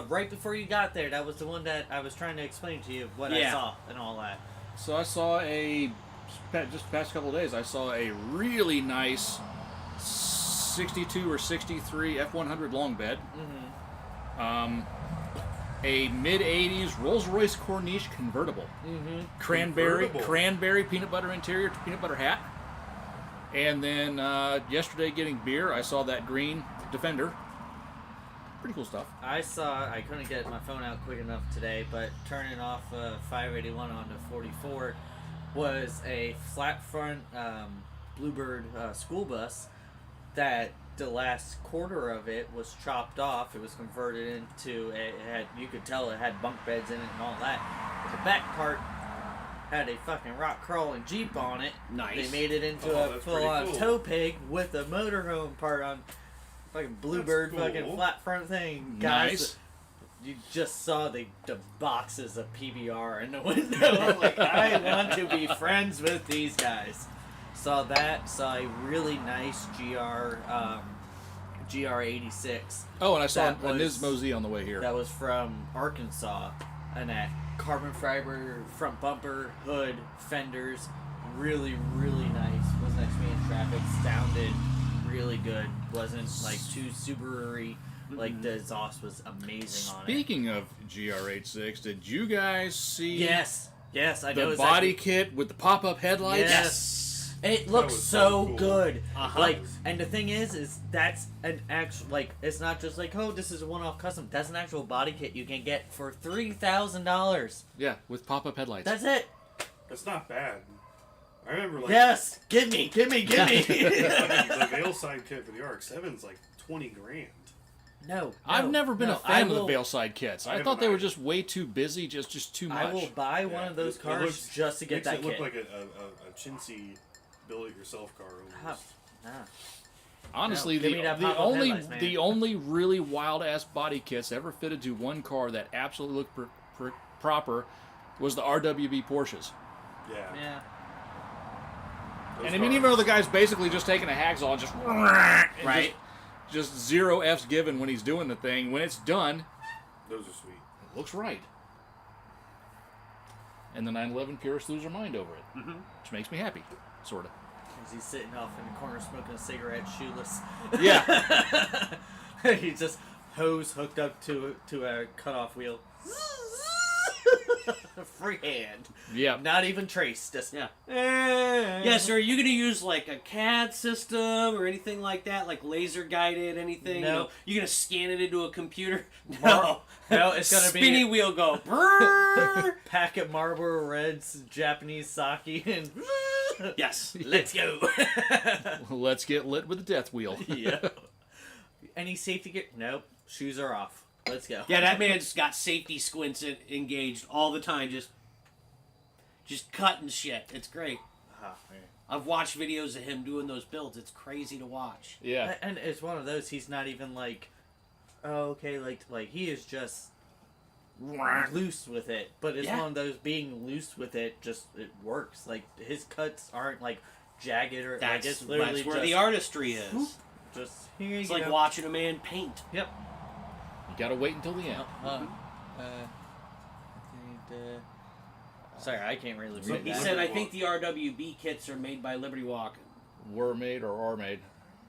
Speaker 4: right before you got there. That was the one that I was trying to explain to you what I saw and all that.
Speaker 2: So I saw just the past couple of days, I saw a really nice 62 or 63 F100 long bed.
Speaker 4: Mm-hmm.
Speaker 2: A mid-80s Rolls-Royce Corniche convertible.
Speaker 4: Mm-hmm.
Speaker 2: Cranberry peanut butter interior to peanut butter hat. And then yesterday getting beer, I saw that green Defender. Pretty cool stuff.
Speaker 4: I couldn't get my phone out quick enough today, but turning off 581 onto 44 was a flat front Bluebird school bus that the last quarter of it was chopped off. It was converted into you could tell it had bunk beds in it and all that. But the back part had a fucking rock crawling Jeep on it.
Speaker 1: Nice.
Speaker 4: They made it into a full-on tow pig with a motorhome part on. Fucking Bluebird,
Speaker 3: Cool.
Speaker 4: fucking flat front thing, guys.
Speaker 2: Nice.
Speaker 4: You just saw the boxes of PBR in the window. I'm like, I want to be friends with these guys. Saw that. Saw a really nice GR86.
Speaker 2: Oh, and I saw
Speaker 4: That
Speaker 2: a
Speaker 4: was-
Speaker 2: Nismo Z on the way here.
Speaker 4: That was from Arkansas, and that carbon fiber front bumper, hood, fenders, really, really nice. Was next to me in traffic. Sounded really good. Wasn't like too Subaru-y. Like the exhaust was amazing on it.
Speaker 2: Speaking of GR86, did you guys see
Speaker 4: Yes, I know
Speaker 2: the
Speaker 4: exactly.
Speaker 2: body kit with the pop-up headlights?
Speaker 4: Yes. It looks
Speaker 3: was
Speaker 4: so
Speaker 3: so cool.
Speaker 4: good.
Speaker 1: Uh-huh.
Speaker 4: Like, and the thing is that's an actual, like, it's not just like, oh, this is a one-off custom. That's an actual body kit you can get for $3,000.
Speaker 2: Yeah, with pop-up headlights.
Speaker 4: That's it.
Speaker 3: That's not bad. I remember like
Speaker 4: Yes, give me.
Speaker 3: the Veilside kit for the RX-7's like $20,000.
Speaker 4: No,
Speaker 2: I've never been a
Speaker 4: I
Speaker 2: fan of
Speaker 4: will-
Speaker 2: the Veilside kits. I
Speaker 3: haven't
Speaker 2: thought they were
Speaker 3: either.
Speaker 2: just way too busy, just too much.
Speaker 4: I will buy one of those
Speaker 3: It
Speaker 4: cars
Speaker 3: looks-
Speaker 4: just to get
Speaker 3: makes
Speaker 4: that
Speaker 3: it look
Speaker 4: kit.
Speaker 3: like a chintzy build-it-yourself car. Almost.
Speaker 4: Nah.
Speaker 2: Honestly,
Speaker 4: No, give me that pop-up headlights, man.
Speaker 2: the only really wild-ass body kits ever fitted to one car that absolutely looked proper was the RWB Porsches.
Speaker 3: Yeah.
Speaker 4: Yeah.
Speaker 3: Those
Speaker 2: And I mean,
Speaker 3: cars-
Speaker 2: even though the guy's basically just taking a hacksaw and just
Speaker 1: Right.
Speaker 2: just zero F's given when he's doing the thing. When it's done,
Speaker 3: Those are sweet.
Speaker 2: it looks right. And the 911 purists lose their mind over it, which makes me happy, sort of.
Speaker 4: As he's sitting off in the corner smoking a cigarette, shoeless.
Speaker 2: Yeah.
Speaker 4: He's just hose hooked up to a cutoff wheel. Freehand.
Speaker 2: Yeah.
Speaker 4: Not even traced. Just
Speaker 1: Yeah.
Speaker 4: yeah.
Speaker 1: Yeah, so are you going to use like a CAD system or anything like that? Like laser guided, anything?
Speaker 4: No.
Speaker 1: You know, you going to scan it into a computer?
Speaker 4: No. No, it's gonna be
Speaker 1: Spinny wheel go. brrrr.
Speaker 4: pack of Marlboro Reds, Japanese sake, and
Speaker 1: Yes.
Speaker 4: let's go.
Speaker 2: Let's get lit with the death wheel.
Speaker 4: Yeah. Any safety gear? Nope. Shoes are off. Let's go.
Speaker 1: Yeah, that man's got safety squints engaged all the time, just cutting shit. It's great.
Speaker 4: Ah, man.
Speaker 1: I've watched videos of him doing those builds. It's crazy to watch.
Speaker 2: Yeah.
Speaker 4: And it's one of those. He's not even like, oh, okay, like he is just loose with it. But it's
Speaker 1: Yeah.
Speaker 4: one of those being loose with it. Just it works. Like his cuts aren't like jagged or
Speaker 1: That's,
Speaker 4: like it's literally
Speaker 1: that's where
Speaker 4: just,
Speaker 1: the artistry is.
Speaker 4: whoop, just here
Speaker 1: It's
Speaker 4: you
Speaker 1: like
Speaker 4: go.
Speaker 1: watching a man paint.
Speaker 4: Yep.
Speaker 2: You gotta wait until the end.
Speaker 4: Sorry, I can't really read
Speaker 3: So
Speaker 4: that.
Speaker 1: He said, I think the RWB kits are made by Liberty Walk.
Speaker 2: Were made or are made.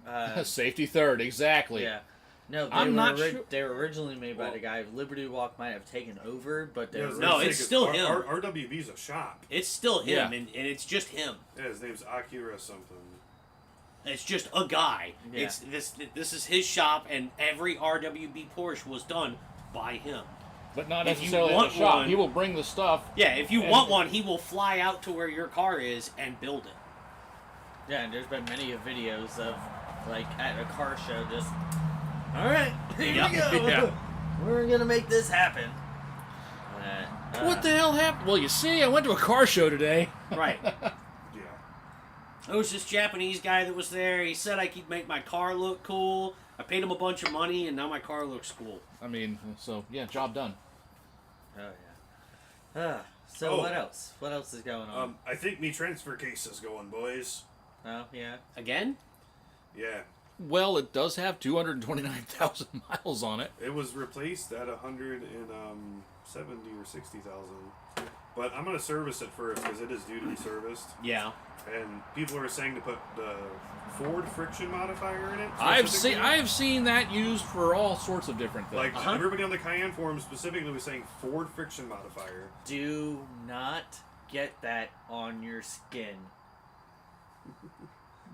Speaker 4: Uh,
Speaker 2: Safety third, exactly.
Speaker 4: yeah. No,
Speaker 2: I'm not sure.
Speaker 4: They were originally made by the guy. Liberty Walk might have taken over, but they were...
Speaker 1: No, it's still him.
Speaker 3: RWB's a shop.
Speaker 1: It's still him, and it's just him.
Speaker 3: Yeah, his name's Akira something.
Speaker 1: It's just a guy.
Speaker 4: Yeah.
Speaker 1: This is his shop, and every RWB Porsche was done by him.
Speaker 2: But not
Speaker 1: If you
Speaker 2: necessarily
Speaker 1: want
Speaker 2: at the shop.
Speaker 1: one-
Speaker 2: He will bring the stuff.
Speaker 1: Yeah, if you want one, he will fly out to where your car is and build it.
Speaker 4: Yeah, and there's been many videos of, like, at a car show, just... Alright, here
Speaker 1: Yep.
Speaker 4: we go!
Speaker 2: Yeah.
Speaker 4: We're gonna make this happen.
Speaker 2: What the hell happened? Well, you see, I went to a car show today.
Speaker 1: Right.
Speaker 3: Yeah.
Speaker 1: There was this Japanese guy that was there. He said I could make my car look cool. I paid him a bunch of money, and now my car looks cool.
Speaker 2: I mean, so, yeah, job done.
Speaker 4: Oh, yeah. So
Speaker 3: Oh.
Speaker 4: what else? What else is going on?
Speaker 3: I think me transfer case is going, boys.
Speaker 4: Oh, yeah.
Speaker 1: Again?
Speaker 3: Yeah.
Speaker 2: Well, it does have 229,000 miles on it.
Speaker 3: It was replaced at 170 or 60,000. But I'm gonna service it first because it is due to be serviced.
Speaker 1: Yeah.
Speaker 3: And people are saying to put the Ford friction modifier in it.
Speaker 2: I've
Speaker 3: specifically.
Speaker 2: seen that used for all sorts of different things.
Speaker 3: Like everybody on the Cayenne forum specifically was saying Ford friction modifier.
Speaker 4: Do not get that on your skin.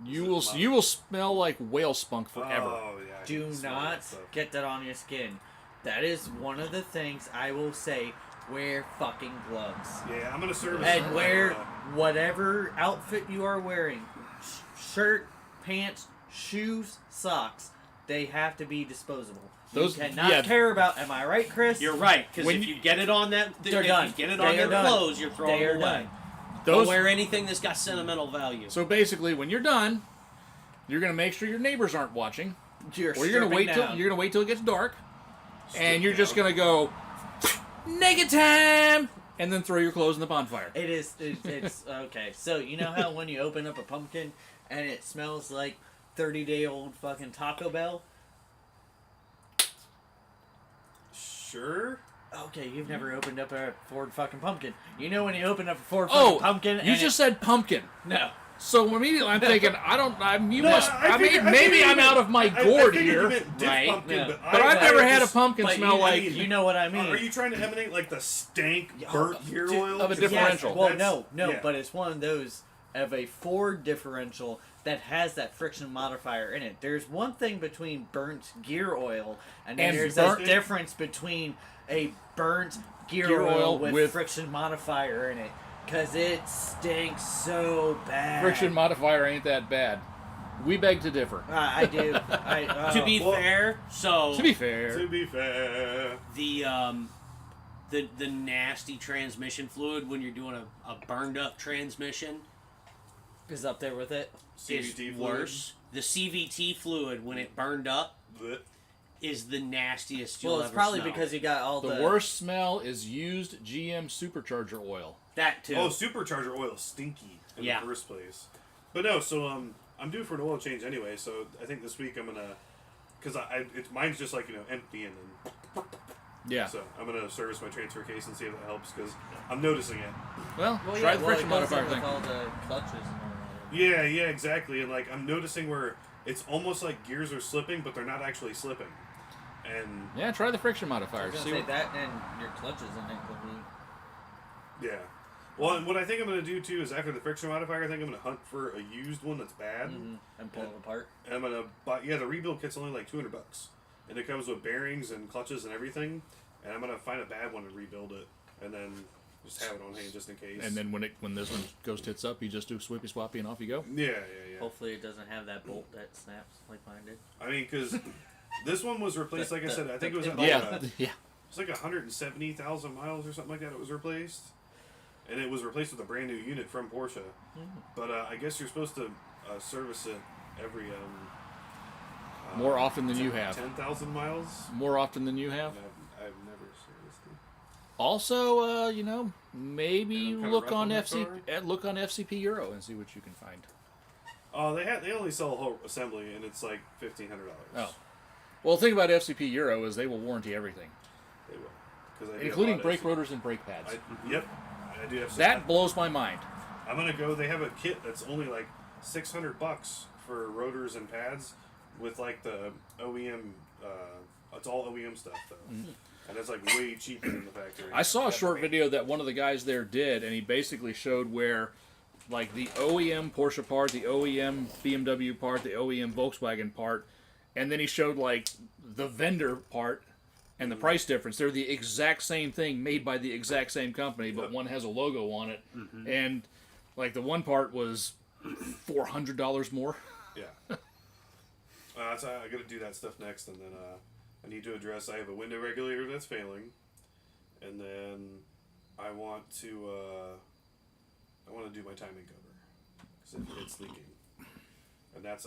Speaker 2: you will smell like whale spunk forever.
Speaker 3: Oh yeah. I
Speaker 4: Do
Speaker 3: can smell
Speaker 4: not
Speaker 3: that stuff.
Speaker 4: get that on your skin. That is one of the things I will say. Wear fucking gloves.
Speaker 3: Yeah, I'm gonna service
Speaker 4: And
Speaker 3: it.
Speaker 4: wear whatever outfit you are wearing. Shirt, pants, shoes, socks. They have to be disposable.
Speaker 2: Those-
Speaker 4: you cannot
Speaker 2: yeah.
Speaker 4: care about. Am I right, Chris?
Speaker 1: You're right, because
Speaker 2: When
Speaker 1: if
Speaker 2: you-
Speaker 1: you get it on that,
Speaker 4: They're
Speaker 1: if
Speaker 4: done.
Speaker 1: you get it
Speaker 4: They
Speaker 1: on
Speaker 4: are
Speaker 1: their
Speaker 4: done.
Speaker 1: clothes, you're throwing
Speaker 4: They are
Speaker 1: them away.
Speaker 4: done.
Speaker 1: Don't wear anything that's got sentimental value.
Speaker 2: So basically, when you're done, you're gonna make sure your neighbors aren't watching, or you're gonna wait till it gets dark, and you're just gonna go naked time, and then throw your clothes in the bonfire.
Speaker 4: It's okay. So you know how when you open up a pumpkin and it smells like 30-day-old fucking Taco Bell?
Speaker 3: Sure.
Speaker 4: Okay, you've never opened up a Ford fucking pumpkin. You know when you open up a Ford fucking pumpkin
Speaker 2: you
Speaker 4: and
Speaker 2: just said pumpkin.
Speaker 4: No.
Speaker 2: So immediately I'm thinking,
Speaker 3: figured
Speaker 2: maybe I'm out of my gourd
Speaker 3: figured you
Speaker 2: here.
Speaker 3: meant diff
Speaker 1: Right.
Speaker 3: pumpkin,
Speaker 4: Yeah.
Speaker 2: But I've never had a
Speaker 3: just-
Speaker 2: pumpkin
Speaker 4: But
Speaker 2: smell like.
Speaker 4: you know what I mean.
Speaker 3: Are you trying to emanate like the stank
Speaker 4: Oh,
Speaker 3: burnt gear
Speaker 4: dude,
Speaker 3: oil?
Speaker 2: of a
Speaker 3: 'Cause
Speaker 2: differential.
Speaker 4: Well,
Speaker 3: that's-
Speaker 4: no,
Speaker 3: yeah.
Speaker 4: but it's one of those of a Ford differential that has that friction modifier in it. There's one thing between burnt gear oil, and then
Speaker 2: And
Speaker 4: there's
Speaker 2: burnt-
Speaker 4: a difference between a burnt gear,
Speaker 2: Gear
Speaker 4: oil
Speaker 2: oil
Speaker 4: with,
Speaker 2: with-
Speaker 4: friction modifier in it. Because it stinks so bad.
Speaker 2: Friction modifier ain't that bad. We beg to differ.
Speaker 4: I do.
Speaker 1: To be
Speaker 3: Well,
Speaker 1: fair, so
Speaker 2: To be fair,
Speaker 3: To be fair,
Speaker 1: the nasty transmission fluid when you're doing a burned up transmission
Speaker 4: is up there with it.
Speaker 3: CVT
Speaker 1: is
Speaker 3: fluid.
Speaker 1: worse. The CVT fluid when it burned up
Speaker 3: Blech.
Speaker 1: is the nastiest you'll
Speaker 4: Well, it's
Speaker 1: ever
Speaker 4: probably
Speaker 1: smell.
Speaker 4: because you got all
Speaker 2: the worst smell is used GM supercharger oil.
Speaker 1: that too.
Speaker 3: Oh, supercharger oil is stinky in
Speaker 1: Yeah.
Speaker 3: the first place. But no, so I'm due for an oil change anyway. So I think this week I'm gonna, because mine's just like empty, and then
Speaker 2: Yeah.
Speaker 3: so I'm gonna service my transfer case and see if that helps because I'm noticing it.
Speaker 2: Well,
Speaker 4: Well,
Speaker 2: try
Speaker 4: yeah,
Speaker 2: the
Speaker 4: well,
Speaker 2: friction
Speaker 4: it goes
Speaker 2: modifier
Speaker 4: in with
Speaker 2: thing.
Speaker 4: all the clutches and all that.
Speaker 3: Yeah, exactly. And like I'm noticing where it's almost like gears are slipping, but they're not actually slipping. And
Speaker 2: Yeah, try the friction
Speaker 4: I
Speaker 2: modifier.
Speaker 4: was
Speaker 2: See
Speaker 4: gonna say
Speaker 2: what-
Speaker 4: that and your clutches in it could be.
Speaker 3: yeah. Well, and what I think I'm gonna do too is after the friction modifier, I think I'm gonna hunt for a used one that's bad.
Speaker 4: And pull it apart.
Speaker 3: And I'm gonna buy. Yeah, the rebuild kit's only like $200, and it comes with bearings and clutches and everything. And I'm gonna find a bad one and rebuild it, and then just have it on hand just in case.
Speaker 2: And then when this one goes tits up, you just do swippy swappy and off you go.
Speaker 3: yeah.
Speaker 4: Hopefully it doesn't have that bolt that snaps like mine did.
Speaker 3: I mean, because this one was replaced. Like I said, I think it was at
Speaker 4: Oh,
Speaker 3: like
Speaker 2: Yeah, yeah.
Speaker 3: it's like 170,000 miles or something like that. It was replaced, and it was replaced with a brand new unit from Porsche. But I guess you're supposed to service it every
Speaker 2: More often than you have.
Speaker 3: 10,000 miles.
Speaker 2: More often than you have.
Speaker 3: And I've never serviced it.
Speaker 2: Also, maybe
Speaker 3: And I'm kinda
Speaker 2: look
Speaker 3: rough
Speaker 2: on
Speaker 3: on that
Speaker 2: look on FCP Euro and see what you can find.
Speaker 3: Oh, they only sell a whole assembly, and it's like $1,500.
Speaker 2: Oh, well, the thing about FCP Euro is they will warranty everything,
Speaker 3: They will, 'cause I do
Speaker 2: including
Speaker 3: have a lot
Speaker 2: brake
Speaker 3: of
Speaker 2: rotors and brake pads.
Speaker 3: Yep, I do have some.
Speaker 2: That blows my mind.
Speaker 3: I'm gonna go. They have a kit that's only like $600 for rotors and pads, with like the OEM. It's all OEM stuff though, and it's like way cheaper than the factory.
Speaker 2: I saw a short video that one of the guys there did, and he basically showed where, like, the OEM Porsche part, the OEM BMW part, the OEM Volkswagen part, and then he showed, like, the vendor part and the price difference. They're the exact same thing made by the exact same company, but one has a logo on it. And, like, the one part was $400 more.
Speaker 3: Yeah. So I got to do that stuff next, and then I need to address. I have a window regulator that's failing, and then I want to do my timing cover because it's leaking, and that's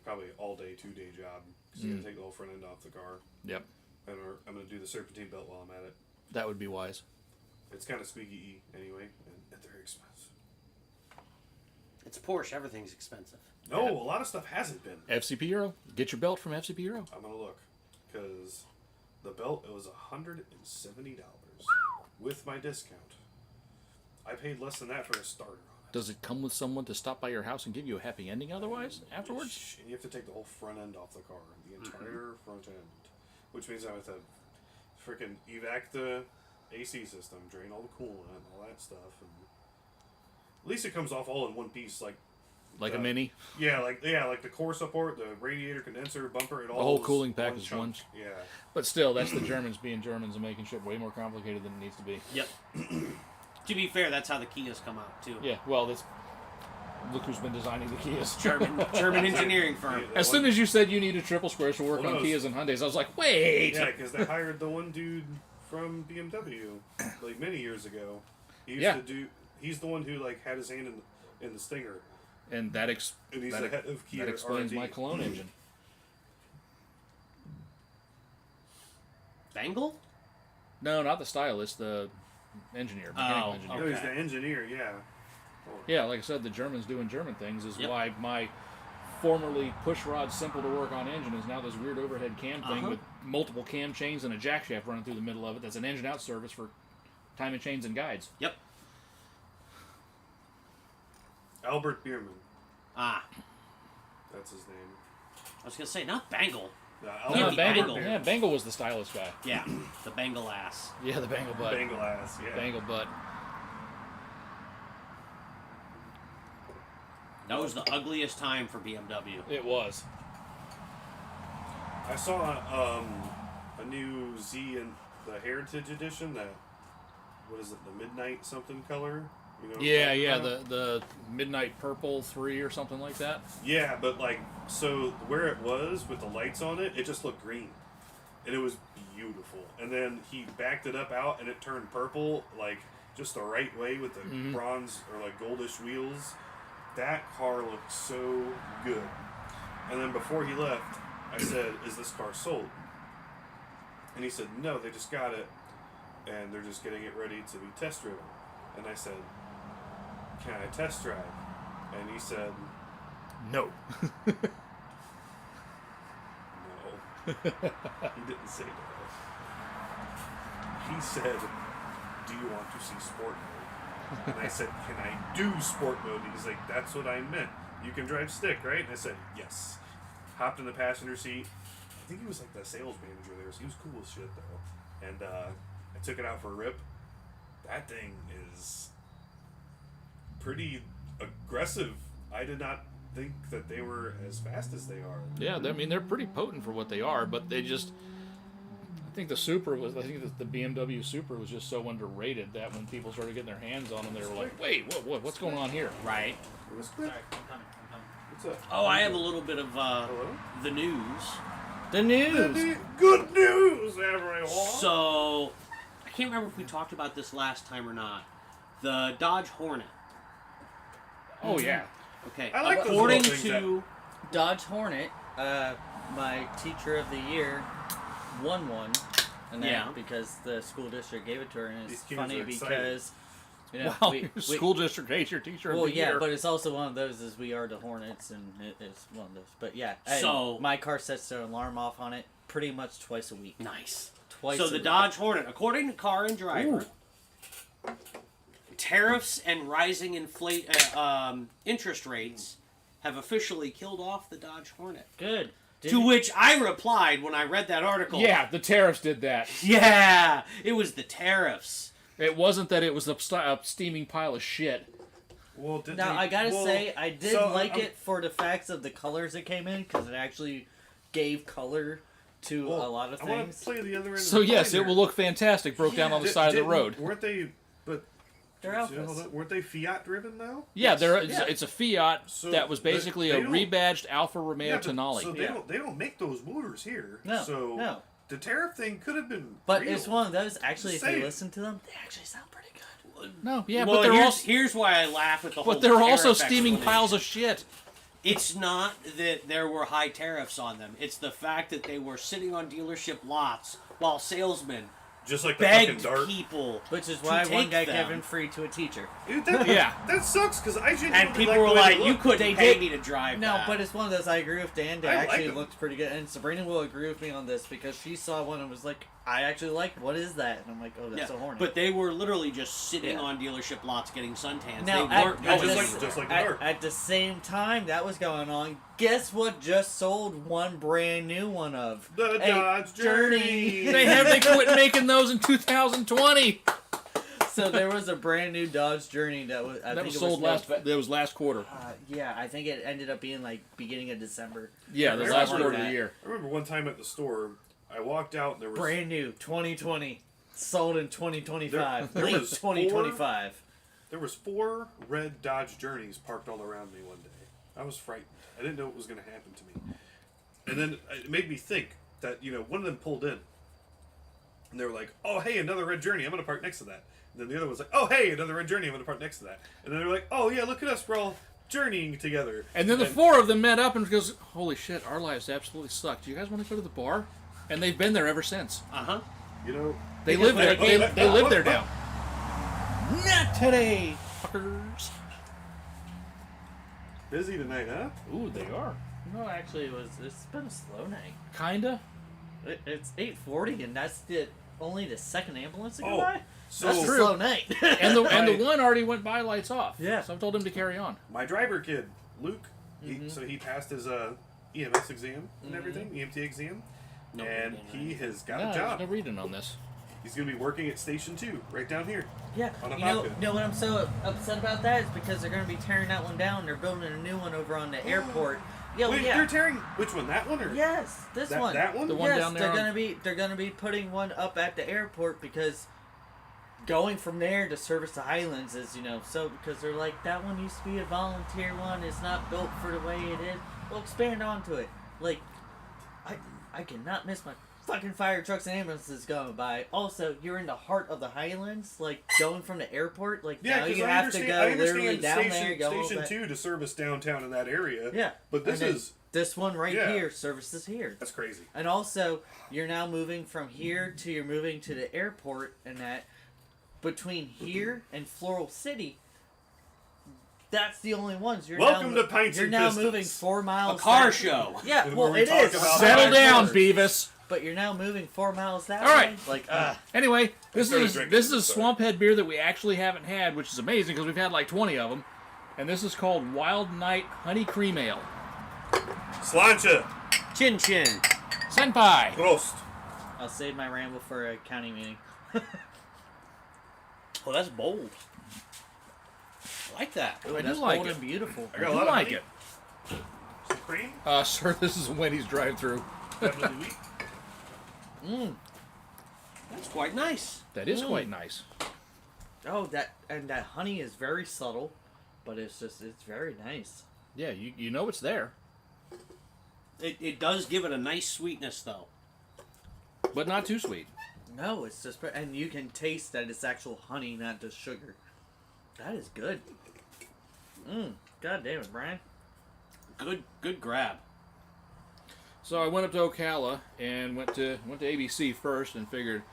Speaker 3: probably all day 2-day job because you got to take the whole front end off the car.
Speaker 2: Yep.
Speaker 3: And I'm gonna do the serpentine belt while I'm at it.
Speaker 2: That would be wise.
Speaker 3: It's kind of squeaky anyway, and they're expensive.
Speaker 1: It's Porsche. Everything's expensive.
Speaker 3: No, a lot of stuff hasn't been.
Speaker 2: FCP Euro. Get your belt from FCP Euro.
Speaker 3: I'm gonna look because the belt, it was $170 with my discount. I paid less than that for a starter on it.
Speaker 2: Does it come with someone to stop by your house and give you a happy ending otherwise afterwards?
Speaker 3: And you have to take the whole front end off the car, the entire front end, which means I have to freaking evac the AC system, drain all the coolant, and all that stuff. And at least it comes off all in one piece, like
Speaker 2: a mini?
Speaker 3: Yeah, like the core support, the radiator, condenser, bumper, it all.
Speaker 2: The whole cooling pack is
Speaker 3: chunk.
Speaker 2: one.
Speaker 3: Yeah.
Speaker 2: But still, that's the Germans being Germans and making shit way more complicated than it needs to be.
Speaker 1: Yep. To be fair, that's how the Kias come out too.
Speaker 2: Yeah, well, look who's been designing the Kias.
Speaker 1: German engineering firm.
Speaker 2: As soon as you said you needed triple squares to work on Kias and Hyundais, I was like, wait!
Speaker 3: Yeah, because they hired the one dude from BMW like many years ago. He used to do. He's the one who like had his hand in the Stinger.
Speaker 2: And that
Speaker 3: he's the head of Kia
Speaker 2: that explains
Speaker 3: R&D.
Speaker 2: my Cologne engine.
Speaker 1: Bangle?
Speaker 2: No, not the stylist, the engineer, mechanical engineer.
Speaker 3: No, he's the engineer, yeah.
Speaker 2: Yeah, like I said, the Germans doing German things is why my formerly pushrod simple to work on engine is now this weird overhead cam thing with multiple cam chains and a jack shaft running through the middle of it. That's an engine out service for timing chains and guides.
Speaker 1: Yep.
Speaker 3: Albert Bierman.
Speaker 1: Ah.
Speaker 3: That's his name.
Speaker 1: I was going to say, not Bangle.
Speaker 2: No,
Speaker 1: Bangle.
Speaker 2: Yeah, Bangle was the stylist guy.
Speaker 1: Yeah, the Bangle ass.
Speaker 2: Yeah, the Bangle butt.
Speaker 3: Bangle ass, yeah.
Speaker 2: Bangle butt.
Speaker 1: That was the ugliest time for BMW.
Speaker 2: It was.
Speaker 3: I saw a new Z in the Heritage Edition, what is it, the Midnight something color? You know
Speaker 2: Yeah, the Midnight Purple 3 or something like that.
Speaker 3: Yeah, but like, so where it was with the lights on it, it just looked green. And it was beautiful. And then he backed it up out and it turned purple, like just the right way with the bronze or like goldish wheels. That car looked so good. And then before he left, I said, "Is this car sold?" And he said, "No, they just got it. And they're just getting it ready to be test driven." And I said, "Can I test drive?" And he said,
Speaker 2: No.
Speaker 3: "No." He didn't say no. He said, "Do you want to see sport mode?" And I said, "Can I do sport mode?" And he's like, "That's what I meant. You can drive stick, right?" And I said, "Yes." Hopped in the passenger seat. I think he was like the sales manager there, so he was cool as shit though. And I took it out for a rip. That thing is pretty aggressive. I did not think that they were as fast as they are.
Speaker 2: Yeah, I mean, they're pretty potent for what they are, but they just... I think that the BMW Supra was just so underrated that when people started getting their hands on them, they were like, wait, what's going on here?
Speaker 1: Right.
Speaker 3: It was
Speaker 4: Sorry,
Speaker 3: quick.
Speaker 4: I'm coming.
Speaker 3: What's up?
Speaker 1: Oh, I have a little bit of
Speaker 3: Hello?
Speaker 1: the news.
Speaker 4: The news!
Speaker 3: Good news, everyone!
Speaker 1: So, I can't remember if we talked about this last time or not. The Dodge Hornet.
Speaker 2: Oh, yeah.
Speaker 1: Okay.
Speaker 3: I like those
Speaker 1: according
Speaker 3: little things
Speaker 1: to
Speaker 4: Dodge Hornet, my teacher of the year won one. And that because the school district gave it to her. And it's
Speaker 3: These kids
Speaker 4: funny
Speaker 3: are excited.
Speaker 4: because... You know,
Speaker 2: Wow, school district hates your teacher of the year.
Speaker 4: but it's also one of those as we are the Hornets, and it's one of those. But yeah,
Speaker 1: So-
Speaker 4: my car sets an alarm off on it pretty much twice a week.
Speaker 1: nice.
Speaker 4: Twice.
Speaker 1: So
Speaker 4: a
Speaker 1: the
Speaker 4: week.
Speaker 1: Dodge Hornet, according to Car and Driver, tariffs and rising interest rates have officially killed off the Dodge Hornet.
Speaker 4: Good.
Speaker 1: To which I replied when I read that article.
Speaker 2: Yeah, the tariffs did that.
Speaker 1: Yeah, it was the tariffs.
Speaker 2: It wasn't that it was a steaming pile of shit.
Speaker 3: Well,
Speaker 4: now, I gotta say, I did it for the facts of the colors that came in, because it actually gave color to a lot of things.
Speaker 3: I want to play the other end.
Speaker 2: So yes, it will look fantastic. Broke down on the side of the road.
Speaker 3: Weren't they? But
Speaker 4: they're Alphas.
Speaker 3: Weren't they Fiat driven though?
Speaker 2: Yeah, it's a Fiat
Speaker 3: So
Speaker 2: that was basically a rebadged Alfa Romeo Tonale.
Speaker 3: So they don't make those motors here.
Speaker 4: No,
Speaker 3: so
Speaker 4: no.
Speaker 3: The tariff thing could have been.
Speaker 4: But
Speaker 3: real.
Speaker 4: it's one of those. Actually, if you listen to them, they actually sound pretty good.
Speaker 2: No, yeah,
Speaker 1: well,
Speaker 2: but they're
Speaker 1: here's why I laugh at the whole.
Speaker 2: But they're also
Speaker 1: tariff
Speaker 2: steaming
Speaker 1: explanation.
Speaker 2: piles of shit.
Speaker 1: It's not that there were high tariffs on them. It's the fact that they were sitting on dealership lots while salesmen
Speaker 3: just like the fucking
Speaker 1: begged
Speaker 3: Dart.
Speaker 1: people.
Speaker 4: Which is
Speaker 1: to
Speaker 4: why
Speaker 1: take
Speaker 4: one got
Speaker 1: them.
Speaker 4: given free to a teacher.
Speaker 3: Dude,
Speaker 2: Yeah.
Speaker 3: That sucks because I genuinely
Speaker 1: And people
Speaker 3: like
Speaker 1: were
Speaker 3: the way
Speaker 1: like,
Speaker 3: they
Speaker 1: "You
Speaker 3: look.
Speaker 1: couldn't
Speaker 4: They
Speaker 1: pay
Speaker 4: did-
Speaker 1: me to drive
Speaker 4: No,
Speaker 1: that."
Speaker 4: but it's one of those. I agree with Dan. They
Speaker 3: I like
Speaker 4: actually
Speaker 3: them.
Speaker 4: looked pretty good, and Sabrina will agree with me on this because she saw one and was like, "I actually like. What is that?" And I'm like, "Oh, that's a Hornet."
Speaker 1: But they were literally just sitting
Speaker 4: Yeah.
Speaker 1: on dealership lots getting suntans.
Speaker 4: Now,
Speaker 1: they weren't
Speaker 3: at
Speaker 1: going
Speaker 3: just
Speaker 1: anywhere.
Speaker 3: like
Speaker 4: at,
Speaker 3: Dart.
Speaker 4: at the same time that was going on, guess what? Just sold one brand new one of
Speaker 3: The
Speaker 4: a
Speaker 3: Dodge Journey.
Speaker 2: They quit making those in 2020.
Speaker 4: So there was a brand new Dodge Journey that was. I
Speaker 2: That
Speaker 4: think
Speaker 2: was
Speaker 4: it
Speaker 2: sold
Speaker 4: was
Speaker 2: that was last quarter.
Speaker 4: Yeah, I think it ended up being like beginning of December.
Speaker 2: Yeah, the
Speaker 4: Or
Speaker 2: last
Speaker 4: something
Speaker 2: quarter
Speaker 4: like
Speaker 2: of the
Speaker 4: that.
Speaker 2: year.
Speaker 3: I remember one time at the store, I walked out and there was
Speaker 4: Brand new, 2020, sold in 2025,
Speaker 3: There
Speaker 4: late
Speaker 3: was
Speaker 4: 2025.
Speaker 3: There was 4 red Dodge Journeys parked all around me one day. I was frightened. I didn't know what was going to happen to me. And then it made me think that, one of them pulled in. And they were like, "Oh, hey, another red Journey. I'm going to park next to that." And then the other was like, "Oh, hey, another red Journey. I'm going to park next to that." And then they were like, "Oh, yeah, look at us. We're all journeying together."
Speaker 2: And then the 4 of them met up and goes, "Holy shit, our lives absolutely suck. Do you guys want to go to the bar?" And they've been there ever since.
Speaker 1: Uh-huh.
Speaker 2: They live there. They live there now.
Speaker 1: Not today.
Speaker 2: Fuckers.
Speaker 3: Busy tonight, huh?
Speaker 2: Ooh, they are.
Speaker 4: No, actually, it's been a slow night.
Speaker 2: Kinda.
Speaker 4: It's 8:40, and that's only the second ambulance to go
Speaker 3: Oh,
Speaker 4: by.
Speaker 3: so
Speaker 4: That's a
Speaker 2: true.
Speaker 4: slow night.
Speaker 2: And the one already went by lights off.
Speaker 4: Yeah.
Speaker 2: So I've told him to carry on.
Speaker 3: my driver kid, Luke, he passed his EMS exam and everything, EMT exam,
Speaker 1: No
Speaker 3: and
Speaker 1: reading,
Speaker 3: he
Speaker 1: right?
Speaker 3: has got
Speaker 2: No,
Speaker 3: a
Speaker 2: there's
Speaker 3: job.
Speaker 2: no reading on this.
Speaker 3: He's going to be working at Station 2, right down here.
Speaker 4: Yeah,
Speaker 3: On a
Speaker 4: you know
Speaker 3: vodka.
Speaker 4: what I'm so upset about that is because they're going to be tearing that one down. They're building a new one over on the airport.
Speaker 3: Wait, they're tearing which one? That one or
Speaker 4: Yes, this one.
Speaker 3: That one?
Speaker 2: The one
Speaker 4: yes,
Speaker 2: down there
Speaker 4: they're gonna be putting one up at the airport because going from there to service the Highlands is because they're like that one used to be a volunteer one. It's not built for the way it is. We'll expand onto it. Like I cannot miss my fucking fire trucks and ambulances going by. Also, you're in the heart of the Highlands, like going from the airport. Like
Speaker 3: Yeah,
Speaker 4: now you
Speaker 3: because I
Speaker 4: have to
Speaker 3: understand,
Speaker 4: go literally down
Speaker 3: Station,
Speaker 4: there. Go
Speaker 3: Station
Speaker 4: over
Speaker 3: 2 to service downtown in that area.
Speaker 4: Yeah,
Speaker 3: But this
Speaker 4: and then
Speaker 3: is...
Speaker 4: this one right
Speaker 3: Yeah.
Speaker 4: here services here.
Speaker 3: That's crazy.
Speaker 4: And also, you're now moving from here to you're moving to the airport, and that between here and Floral City, that's the only ones.
Speaker 3: Welcome to Pints
Speaker 4: You're
Speaker 3: and
Speaker 4: now
Speaker 3: Pistons.
Speaker 4: moving 4 miles.
Speaker 1: A car
Speaker 4: that-
Speaker 1: show.
Speaker 4: Yeah,
Speaker 3: Where
Speaker 4: well,
Speaker 3: we
Speaker 4: it
Speaker 3: talk
Speaker 4: is.
Speaker 3: about
Speaker 2: Settle
Speaker 3: Fire
Speaker 2: down,
Speaker 3: cars.
Speaker 2: Beavis.
Speaker 4: But you're now moving 4 miles that
Speaker 2: All
Speaker 4: way.
Speaker 2: right.
Speaker 4: Like,
Speaker 2: Anyway, this
Speaker 3: started
Speaker 2: is
Speaker 3: drinking,
Speaker 2: this is
Speaker 3: sorry.
Speaker 2: Swamphead beer that we actually haven't had, which is amazing because we've had like 20 of them. And this is called Wild Night Honey Cream Ale.
Speaker 3: Slancha.
Speaker 1: Chin chin.
Speaker 2: Senpai.
Speaker 3: Prost.
Speaker 4: I'll save my ramble for a county meeting.
Speaker 1: Oh, that's bold. I like that.
Speaker 4: Ooh,
Speaker 2: I do
Speaker 4: that's
Speaker 2: like
Speaker 4: bold
Speaker 2: it.
Speaker 4: and beautiful.
Speaker 3: I got a
Speaker 2: I
Speaker 3: lot
Speaker 2: do
Speaker 3: of
Speaker 2: like
Speaker 3: honey.
Speaker 2: it.
Speaker 3: Some cream.
Speaker 2: Sir, this is a Wendy's drive-through.
Speaker 3: Definitely wheat.
Speaker 1: That's quite nice.
Speaker 2: That is quite nice.
Speaker 4: Oh, that honey is very subtle, but it's very nice.
Speaker 2: Yeah, you know it's there,
Speaker 1: It does give it a nice sweetness, though.
Speaker 2: but not too sweet.
Speaker 4: No, it's just, and you can taste that it's actual honey, not just sugar. That is good. God damn it, Brian.
Speaker 1: Good grab.
Speaker 2: So I went up to Ocala and went to ABC first and figured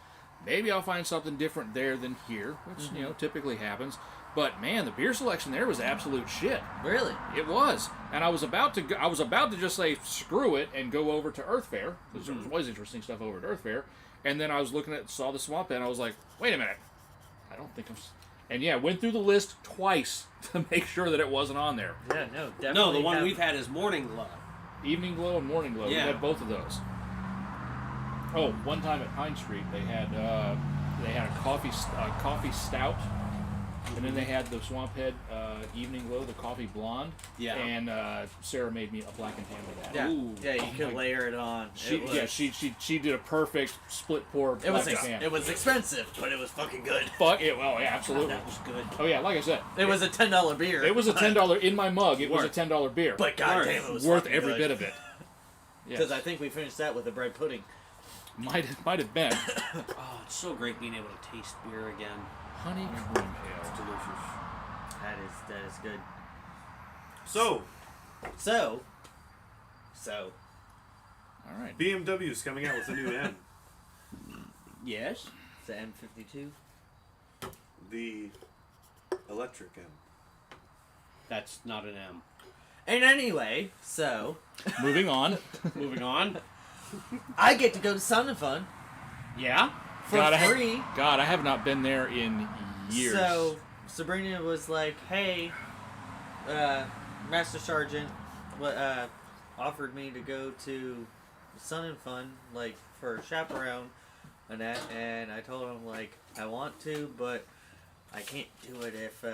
Speaker 2: maybe I'll find something different there than here, which typically happens. But man, the beer selection there was absolute shit.
Speaker 4: Really?
Speaker 2: It was, and I was about to just say screw it and go over to Earth Fair. There's always interesting stuff over at Earth Fair, and then I was saw the Swamp Pen. I was like, wait a minute, I don't think And yeah, went through the list twice to make sure that it wasn't on there.
Speaker 4: Yeah, no, definitely.
Speaker 1: No, the one we've had is Morning Glow.
Speaker 2: Evening Glow and Morning Glow.
Speaker 1: Yeah.
Speaker 2: We had both of those. Oh, one time at Pine Street, they had a coffee stout, and then they had the Swamp Head Evening Glow, the coffee blonde.
Speaker 1: Yeah.
Speaker 2: And Sarah made me a black and tan with that.
Speaker 4: Yeah,
Speaker 1: Ooh.
Speaker 4: yeah, you could layer it on.
Speaker 2: She did a perfect split pour.
Speaker 4: It was
Speaker 2: black and tan.
Speaker 4: it was expensive, but it was fucking good.
Speaker 2: Fuck it. Well, yeah, absolutely.
Speaker 1: That was good.
Speaker 2: Oh yeah, like I said,
Speaker 4: It was a $10 beer.
Speaker 2: it was a $10 in my mug. It was a
Speaker 4: Worth.
Speaker 2: $10 beer.
Speaker 4: But goddamn, it was
Speaker 2: worth
Speaker 4: fucking
Speaker 2: every
Speaker 4: good.
Speaker 2: bit of it.
Speaker 4: Because
Speaker 2: Yes.
Speaker 4: I think we finished that with a bread pudding.
Speaker 2: Might have been
Speaker 1: Oh, it's so great being able to taste beer again.
Speaker 2: honey cream ale.
Speaker 3: Delicious.
Speaker 4: That is good.
Speaker 3: So,
Speaker 4: So,
Speaker 2: All right.
Speaker 3: BMW's coming out with a new M.
Speaker 1: Yes.
Speaker 4: the M52.
Speaker 3: The electric M.
Speaker 1: That's not an M.
Speaker 4: And anyway, so
Speaker 2: Moving on.
Speaker 1: Moving on.
Speaker 4: I get to go to Sun and Fun
Speaker 1: Yeah.
Speaker 4: for free.
Speaker 2: I have not been there in years.
Speaker 4: So Sabrina was like, "Hey, Master Sergeant, offered me to go to Sun and Fun, like for a chaperone, and that." And I told him like, "I want to, but I can't do it if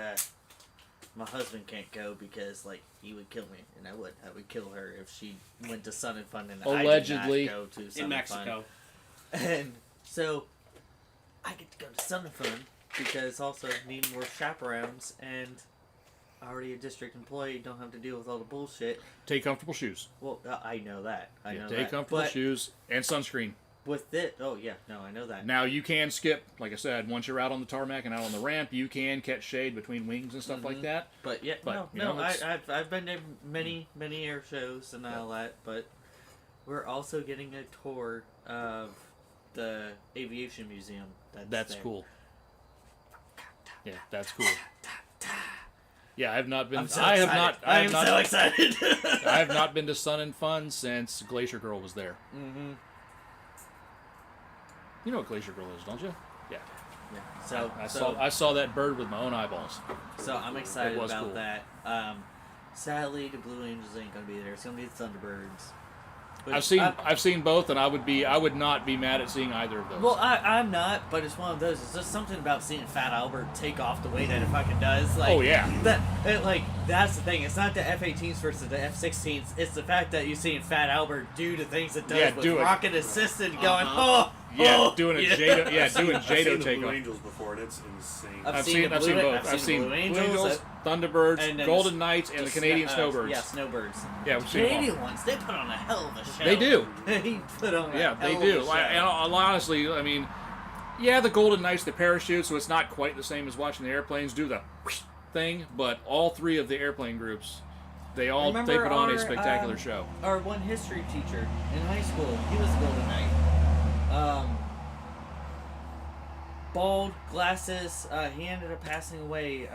Speaker 4: my husband can't go because like he would kill me, and I would kill her if she went to Sun and Fun and
Speaker 2: Allegedly.
Speaker 4: I did not go to Sun
Speaker 1: In
Speaker 4: and
Speaker 1: Mexico.
Speaker 4: Fun." And so I get to go to Sun and Fun because also need more chaperones, and already a district employee, don't have to deal with all the bullshit.
Speaker 2: Take comfortable shoes.
Speaker 4: Well, I know that. I know
Speaker 2: Take
Speaker 4: that.
Speaker 2: comfortable
Speaker 4: But
Speaker 2: shoes and sunscreen.
Speaker 4: with it, oh yeah, no, I know that.
Speaker 2: Now you can skip, like I said, once you're out on the tarmac and out on the ramp, you can catch shade between wings and stuff like that.
Speaker 4: But yeah,
Speaker 2: But, you
Speaker 4: no,
Speaker 2: know, it's-
Speaker 4: I've been to many air shows and all that, but we're also getting a tour of the aviation museum.
Speaker 2: That's
Speaker 4: there.
Speaker 2: cool. Yeah, that's cool. Yeah, I have not been.
Speaker 4: I'm so
Speaker 2: I have
Speaker 4: excited.
Speaker 2: not.
Speaker 4: I am so excited.
Speaker 2: I have not been to Sun and Fun since Glacier Girl was there.
Speaker 4: Mm-hmm.
Speaker 2: You know what Glacier Girl is, don't you? Yeah.
Speaker 4: Yeah. So
Speaker 2: I saw that bird with my own eyeballs.
Speaker 4: So I'm excited
Speaker 2: It was
Speaker 4: about
Speaker 2: cool.
Speaker 4: that. Sadly, the Blue Angels ain't gonna be there. It's gonna be the Thunderbirds. Which
Speaker 2: I've seen both, and I would not be mad at seeing either of those.
Speaker 4: Well, I'm not, but it's one of those. It's just something about seeing Fat Albert take off the way that it fucking does. Like,
Speaker 2: Oh, yeah.
Speaker 4: That's the thing. It's not the F-18s versus the F-16s. It's the fact that you're seeing Fat Albert do the things it does
Speaker 2: Yeah,
Speaker 4: with
Speaker 2: do it.
Speaker 4: rocket assisted, going, oh,
Speaker 2: doing a
Speaker 4: yeah.
Speaker 2: Jado, doing
Speaker 3: I've seen the
Speaker 2: Jado
Speaker 3: Blue
Speaker 2: takeoff.
Speaker 3: Angels before, and it's insane.
Speaker 4: I've
Speaker 2: I've
Speaker 4: seen
Speaker 2: seen
Speaker 4: the
Speaker 2: both.
Speaker 4: Blue-
Speaker 2: I've seen
Speaker 4: Blue Angels,
Speaker 2: Thunderbirds,
Speaker 4: and then
Speaker 2: Golden Knights, and the Canadian
Speaker 4: sn-
Speaker 2: Snowbirds.
Speaker 4: Yeah, Snowbirds.
Speaker 2: Yeah, we've seen them all.
Speaker 4: Canadian ones, they put on a hell of a show.
Speaker 2: They do.
Speaker 4: They put on a
Speaker 2: Yeah, they
Speaker 4: hell
Speaker 2: do.
Speaker 4: of a show.
Speaker 2: And honestly, I mean, yeah, the Golden Knights, the parachute, so it's not quite the same as watching the airplanes do the thing, but all three of the airplane groups, they
Speaker 4: Remember
Speaker 2: put on a
Speaker 4: our,
Speaker 2: spectacular show.
Speaker 4: Our one history teacher in high school, he was a Golden Knight. Bald, glasses. He ended up passing away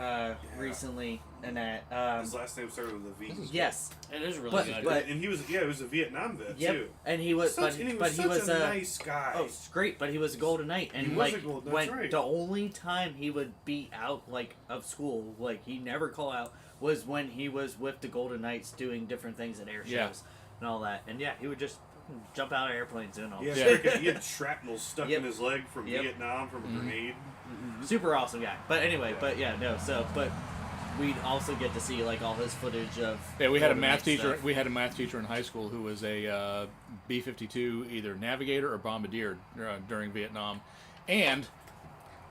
Speaker 4: recently, and that.
Speaker 3: His last name started with a V.
Speaker 4: Yes,
Speaker 1: It is really
Speaker 4: But-
Speaker 1: good.
Speaker 4: but-
Speaker 3: And he was a Vietnam vet
Speaker 4: yep.
Speaker 3: too.
Speaker 4: And he was,
Speaker 3: Such, and he was
Speaker 4: he
Speaker 3: such
Speaker 4: was
Speaker 3: a nice guy.
Speaker 4: Oh, it's great, but he was a Golden Knight, and
Speaker 3: He was
Speaker 4: like
Speaker 3: a Golden-
Speaker 4: when
Speaker 3: that's right.
Speaker 4: the only time he would be out like of school, like he never call out, was when he was with the Golden Knights doing different things at air shows
Speaker 2: Yeah.
Speaker 4: and all that. And yeah, he would just jump out of airplanes and all.
Speaker 3: Yeah,
Speaker 4: that.
Speaker 3: he had shrapnel stuck
Speaker 4: Yep.
Speaker 3: in his leg from
Speaker 4: Yep.
Speaker 3: Vietnam from a grenade.
Speaker 4: Super awesome guy. But anyway,
Speaker 3: Yeah.
Speaker 4: but we'd also get to see like all his footage of.
Speaker 2: Yeah, we had a
Speaker 4: Golden
Speaker 2: math
Speaker 4: Knight
Speaker 2: teacher.
Speaker 4: stuff.
Speaker 2: We had a math teacher in high school who was a B-52 either navigator or bombardier during Vietnam, and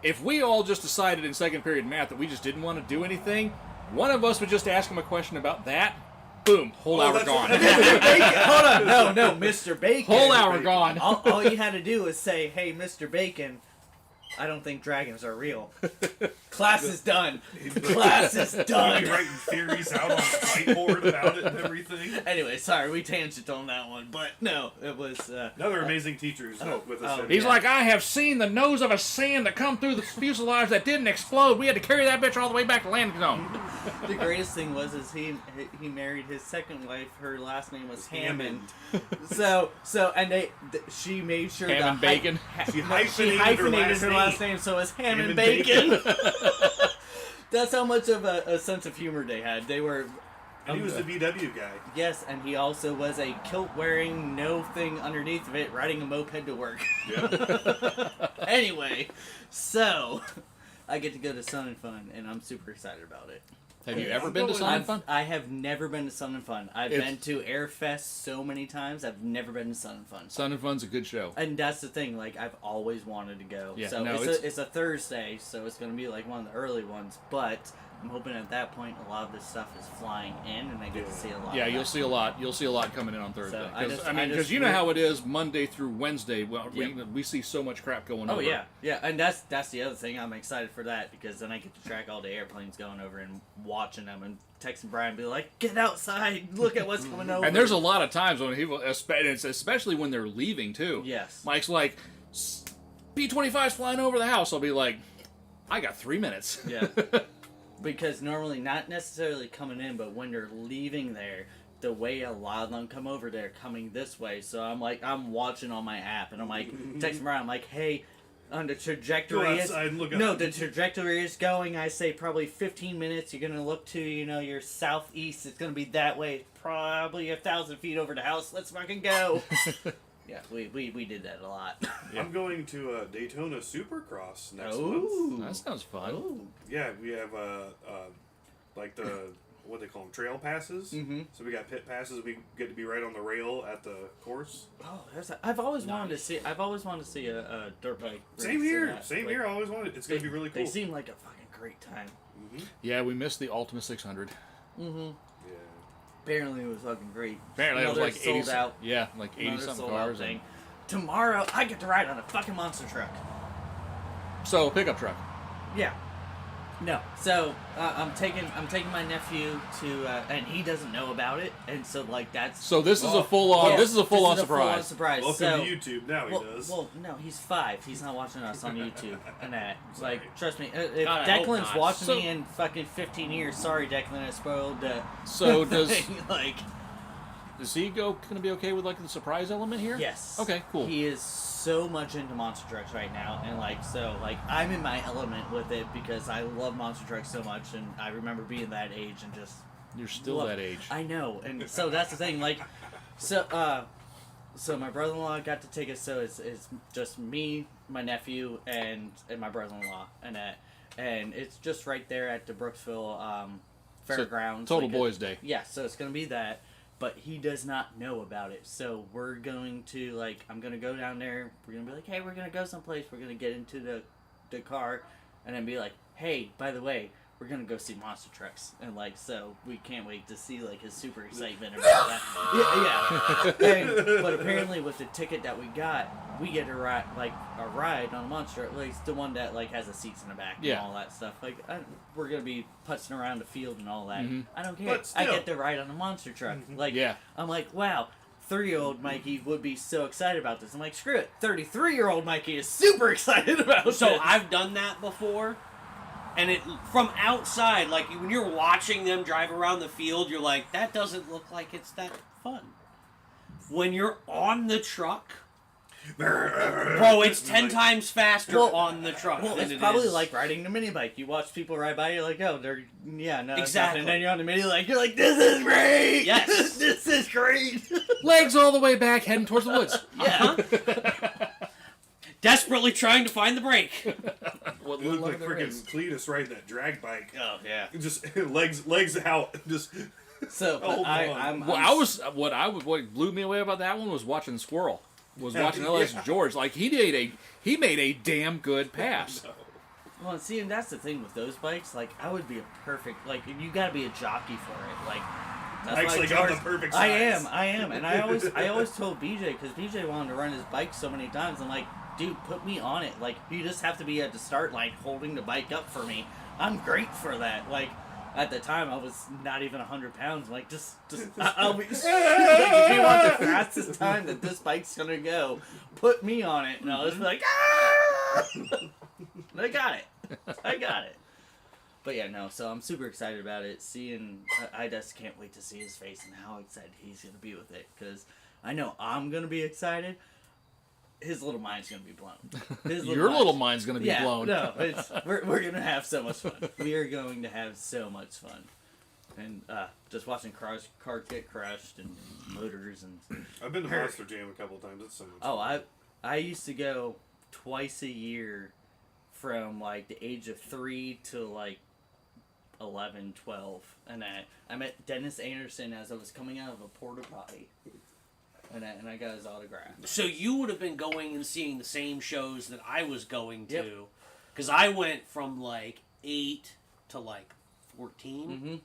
Speaker 2: if we all just decided in second period math that we just didn't want to do anything, one of us would just ask him a question about that. Boom, whole hour
Speaker 3: that's
Speaker 2: gone.
Speaker 3: right.
Speaker 4: Hold on, no, Mr. Bacon.
Speaker 2: Whole hour gone.
Speaker 4: All you had to do was say, "Hey, Mr. Bacon, I don't think dragons are real." Class is done. Class is
Speaker 3: He'd
Speaker 4: done.
Speaker 3: be writing theories out on the whiteboard about it and everything.
Speaker 4: Anyway, sorry, we tangent on that one, but no, it was.
Speaker 3: Another amazing teacher who's with us.
Speaker 4: oh,
Speaker 2: He's
Speaker 4: yeah.
Speaker 2: like, I have seen the nose of a sand that come through the fuselage that didn't explode. We had to carry that bitch all the way back to landing zone.
Speaker 4: The greatest thing was he married his second wife. Her last name was Hammond. So she made sure
Speaker 2: Hammond
Speaker 4: the hy-
Speaker 2: Bacon?
Speaker 4: ha-
Speaker 3: She
Speaker 4: no,
Speaker 3: hyphenated her last
Speaker 4: her
Speaker 3: name.
Speaker 4: last name, so it's Hammond
Speaker 3: Hammond
Speaker 4: Bacon. That's how much of a sense of humor they had. They were.
Speaker 3: And he was the VW guy.
Speaker 4: Yes, and he also was a kilt-wearing, no thing underneath of it, riding a moped to work.
Speaker 3: Yeah.
Speaker 4: Anyway, so I get to go to Sun and Fun, and I'm super excited about it.
Speaker 2: Have you ever been to Sun and Fun?
Speaker 4: I have never been to Sun and Fun. I've been to Airfest so many times. I've never been to Sun and Fun.
Speaker 2: Sun and Fun's a good show.
Speaker 4: And that's the thing. Like, I've always wanted to go.
Speaker 2: Yeah,
Speaker 4: so
Speaker 2: no,
Speaker 4: it's a Thursday, so it's going to be like one of the early ones. But I'm hoping at that point a lot of this stuff is flying in, and I get to see a lot.
Speaker 2: Yeah,
Speaker 4: of
Speaker 2: you'll
Speaker 4: that.
Speaker 2: see a lot. You'll see a lot coming in on Thursday.
Speaker 4: So
Speaker 2: Because you know how it is Monday through Wednesday. Well, we see so much crap going over.
Speaker 4: Oh yeah, and that's the other thing. I'm excited for that because then I get to track all the airplanes going over and watching them and texting Brian, and be like, "Get outside! Look at what's coming over."
Speaker 2: And there's a lot of times when people, especially when they're leaving too.
Speaker 4: Yes.
Speaker 2: Mike's like, B-25's flying over the house. I'll be like, I got 3 minutes.
Speaker 4: Yeah. Because normally, not necessarily coming in, but when they're leaving there, the way a lot of them come over, they're coming this way. So I'm watching on my app, and I'm like, texting Brian, I'm like, hey, on the trajectory
Speaker 3: Go outside and look up.
Speaker 4: No, the trajectory is going, I say probably 15 minutes, you're going to look to, your southeast, it's going to be that way, probably 1,000 feet over the house, let's fucking go. Yeah, we did that a lot.
Speaker 3: Yeah. I'm going to Daytona Supercross next
Speaker 4: Ooh.
Speaker 3: month.
Speaker 2: That sounds fun.
Speaker 4: Ooh.
Speaker 3: Yeah, we have like the what they call them, trail passes.
Speaker 4: Mm-hmm.
Speaker 3: So we got pit passes. We get to be right on the rail at the course.
Speaker 4: Oh, I've always wanted to see. I've always wanted to see a dirt bike.
Speaker 3: Same
Speaker 4: race
Speaker 3: here.
Speaker 4: and that.
Speaker 3: Same
Speaker 4: Like,
Speaker 3: here. I always wanted. It's gonna be really cool.
Speaker 4: They seem like a fucking great time.
Speaker 3: Mm-hmm.
Speaker 2: Yeah, we missed the Ultima 600.
Speaker 4: Mm-hmm.
Speaker 3: Yeah.
Speaker 4: Apparently it was fucking great.
Speaker 2: Apparently it was like 80
Speaker 4: sold out.
Speaker 2: Yeah, like 80
Speaker 4: Another
Speaker 2: something
Speaker 4: sold out
Speaker 2: cars.
Speaker 4: thing. Tomorrow I get to ride on a fucking monster truck.
Speaker 2: So pickup truck.
Speaker 4: Yeah. No. So I'm taking my nephew to and he doesn't know about it, and so like that's.
Speaker 2: So this is a full on.
Speaker 4: Yeah,
Speaker 2: This is a full on
Speaker 4: full-on
Speaker 2: surprise.
Speaker 4: surprise.
Speaker 3: Welcome
Speaker 4: So,
Speaker 3: to YouTube. Now he does.
Speaker 4: Well, no, he's 5. He's not watching us on YouTube and that.
Speaker 3: Sorry.
Speaker 4: Like, trust me, if
Speaker 1: God, I hope
Speaker 4: Declan's
Speaker 1: not.
Speaker 4: watching
Speaker 2: So-
Speaker 4: me in fucking 15 years, sorry, Declan, I spoiled the.
Speaker 2: So does
Speaker 4: thing. Like,
Speaker 2: is he gonna be okay with like the surprise element here?
Speaker 4: yes.
Speaker 2: Okay, cool.
Speaker 4: He is so much into monster trucks right now, and like, so like, I'm in my element with it because I love monster trucks so much, and I remember being that age and just.
Speaker 2: You're still
Speaker 4: love-
Speaker 2: that age.
Speaker 4: I know, and so that's the thing. Like, so my brother-in-law got to take us. So it's just me, my nephew, and my brother-in-law, and that, and it's just right there at the Brooksville fairgrounds.
Speaker 2: Total
Speaker 4: like
Speaker 2: Boys Day.
Speaker 4: Yeah, so it's gonna be that, but he does not know about it. So we're going to like, I'm gonna go down there. We're gonna be like, hey, we're gonna go someplace. We're gonna get into the car, and then be like, hey, by the way, we're gonna go see monster trucks, and like, so we can't wait to see like his super excitement about that. Yeah. But apparently with the ticket that we got, we get a ride on a monster, at least the one that like has the seats in the back
Speaker 2: Yeah.
Speaker 4: and all that stuff. Like, we're gonna be putzing around the field and all that.
Speaker 2: Mhm.
Speaker 4: I don't care.
Speaker 3: But
Speaker 4: I
Speaker 3: still.
Speaker 4: get to ride on a monster truck. Like,
Speaker 2: Yeah.
Speaker 4: I'm like, wow. 3-year-old Mikey would be so excited about this. I'm like, screw it. 33-year-old Mikey is super excited about
Speaker 1: So
Speaker 4: this.
Speaker 1: I've done that before, and it from outside, like when you're watching them drive around the field, you're like, that doesn't look like it's that fun. When you're on the truck, bro, it's 10 times faster
Speaker 4: Well,
Speaker 1: on the truck
Speaker 4: Well,
Speaker 1: than
Speaker 4: it's
Speaker 1: it
Speaker 4: probably
Speaker 1: is.
Speaker 4: like riding the mini bike. You watch people ride by, you're like, oh, they're no, it's
Speaker 1: Exactly.
Speaker 4: nothing. And then you're on the mini, like you're like, this is great.
Speaker 1: Yes.
Speaker 4: this is great.
Speaker 2: Legs all the way back, heading towards the woods.
Speaker 1: Yeah. Desperately trying to find the brake.
Speaker 2: What
Speaker 3: You
Speaker 2: little
Speaker 3: look like
Speaker 2: there
Speaker 3: freaking
Speaker 2: is.
Speaker 3: Cletus riding that drag bike.
Speaker 1: Oh yeah.
Speaker 3: Just legs out. Just
Speaker 4: So
Speaker 3: Oh,
Speaker 4: I'm
Speaker 2: What blew me away about that one was watching Squirrel. Was watching LS George. Like he made a damn good pass.
Speaker 4: well, see, and that's the thing with those bikes. Like, I would be a perfect you got to be a jockey for it. Like, that's
Speaker 3: Mike's
Speaker 4: why
Speaker 3: like,
Speaker 4: George,
Speaker 3: I'm the perfect
Speaker 4: I
Speaker 3: size.
Speaker 4: am, and I always told BJ because BJ wanted to run his bike so many times. I'm like, dude, put me on it. Like, you just have to be at the start line holding the bike up for me. I'm great for that. Like, at the time, I was not even 100 pounds. Like, I'll be. Like, if you want the fastest time that this bike's gonna go, put me on it, and I'll just be like, ah! I got it. But yeah, no. So I'm super excited about it. I just can't wait to see his face and how excited he's gonna be with it. Because I know I'm gonna be excited. his little mind's gonna be blown.
Speaker 2: Your little mind's gonna be blown.
Speaker 4: No, we're gonna have so much fun. We are going to have so much fun, and just watching cars get crushed and motors and.
Speaker 3: I've been to Monster Jam a couple of times. It's so much.
Speaker 4: Oh, fun. I used to go twice a year, from like the age of 3 to like 11, 12, and I met Dennis Anderson as I was coming out of a porta potty. And I got his autograph.
Speaker 1: So you would have been going and seeing the same shows that I was going to. Because I went from like 8 to like 14.
Speaker 4: Mm-hmm.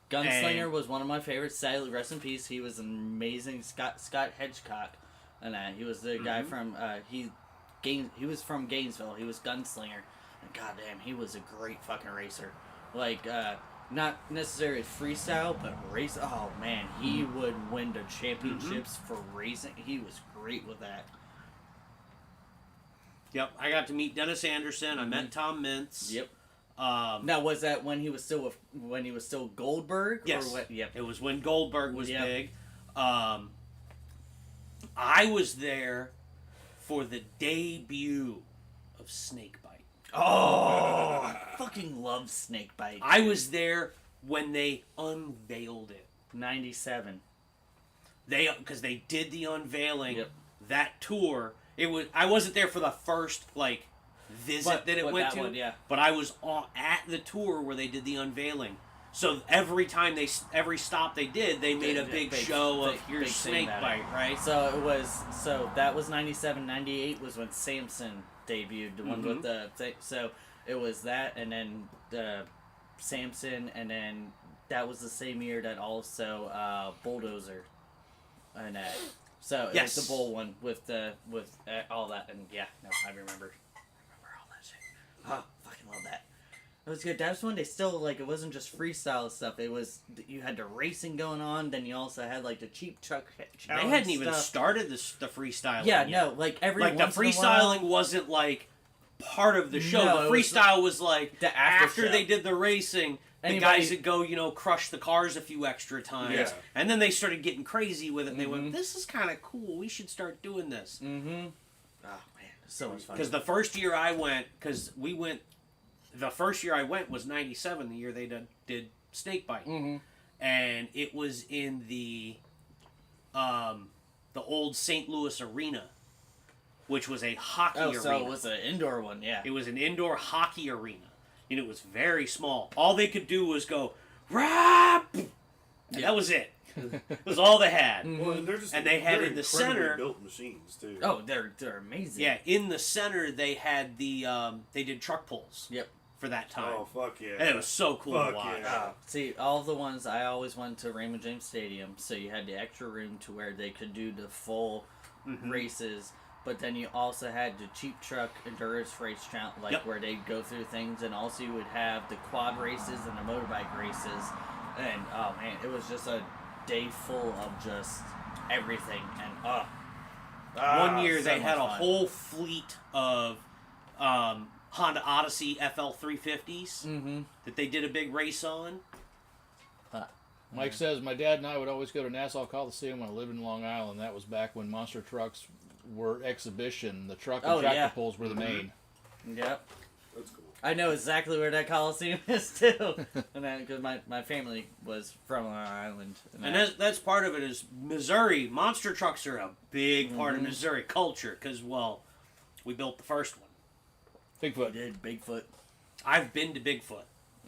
Speaker 4: Gunslinger was one of my favorites. Sadly, rest in peace. He was an amazing Scott Hedgecock. And he was the guy from... he was from Gainesville. He was Gunslinger. And goddamn, he was a great fucking racer. Like... not necessarily freestyle, but race. Oh man, he would win the championships for racing. He was great with that.
Speaker 1: Yep, I got to meet Dennis Anderson. I met Tom Mintz.
Speaker 4: Yep. Now was that when he was still Goldberg?
Speaker 1: Yes.
Speaker 4: Or what? Yep.
Speaker 1: It was when Goldberg was big. I was there for the debut of Snakebite.
Speaker 4: Oh, I fucking love Snakebite.
Speaker 1: I was there when they unveiled it.
Speaker 4: 97.
Speaker 1: Because they did the unveiling. Yep. That tour. I wasn't there for the first visit that it went to. But I was at the tour where they did the unveiling. So every stop they did, they made a big show of here's Snakebite, right?
Speaker 4: So that was 97. 98 was when Samson debuted, the one with the so it was that, and then Samson, and then that was the same year that also Bulldozer, and so it was the bull one with all that, and I remember all that shit. Oh, fucking love that. It was good. That was when they still it wasn't just freestyle stuff. It was you had the racing going on. Then you also had the cheap truck challenge.
Speaker 1: They hadn't even started the freestyling.
Speaker 4: Yeah,
Speaker 1: yet.
Speaker 4: no, every
Speaker 1: the freestyling wasn't part of the show.
Speaker 4: No,
Speaker 1: the freestyle was
Speaker 4: the
Speaker 1: after they did the racing. The guys would go, crush the cars a few extra times, and then they started getting crazy with it. And they went, "This is kind of cool. We should start doing this."
Speaker 4: Mm-hmm. Oh man, so much fun.
Speaker 1: Because the first year I went, the first year I went was 97, the year they did Snakebite. Mm-hmm. And it was in the old St. Louis Arena, which was a hockey arena.
Speaker 4: So it was an indoor one, yeah.
Speaker 1: It was an indoor hockey arena. And it was very small. All they could do was go, rap! And that was it. It was all they had.
Speaker 3: Well, and
Speaker 1: they had in the center
Speaker 3: built machines too.
Speaker 4: Oh, they're amazing.
Speaker 1: Yeah, in the center they had they did truck pulls.
Speaker 4: Yep.
Speaker 1: For that time.
Speaker 3: Oh fuck yeah!
Speaker 1: And it was so cool to watch.
Speaker 3: Yeah.
Speaker 4: See, all the ones I always went to Raymond James Stadium, so you had the extra room to where they could do the full races. But then you also had the cheap truck endurance race challenge, where they go through things, and also you would have the quad races and the motorbike races, and oh man, it was just a day full of just everything. And
Speaker 1: one year they had a whole fleet of Honda Odyssey FL 350s that they did a big race on.
Speaker 2: Mike says, my dad and I would always go to Nassau Coliseum when I lived in Long Island. That was back when monster trucks were exhibition. The truck and tractor pulls were the main.
Speaker 4: Yep.
Speaker 3: That's cool.
Speaker 4: I know exactly where that Coliseum is, too. Because my family was from Long Island.
Speaker 1: And that's part of it is Missouri. Monster trucks are a big part of Missouri culture because, we built the first one.
Speaker 2: Bigfoot.
Speaker 4: We did Bigfoot.
Speaker 1: I've been to Bigfoot.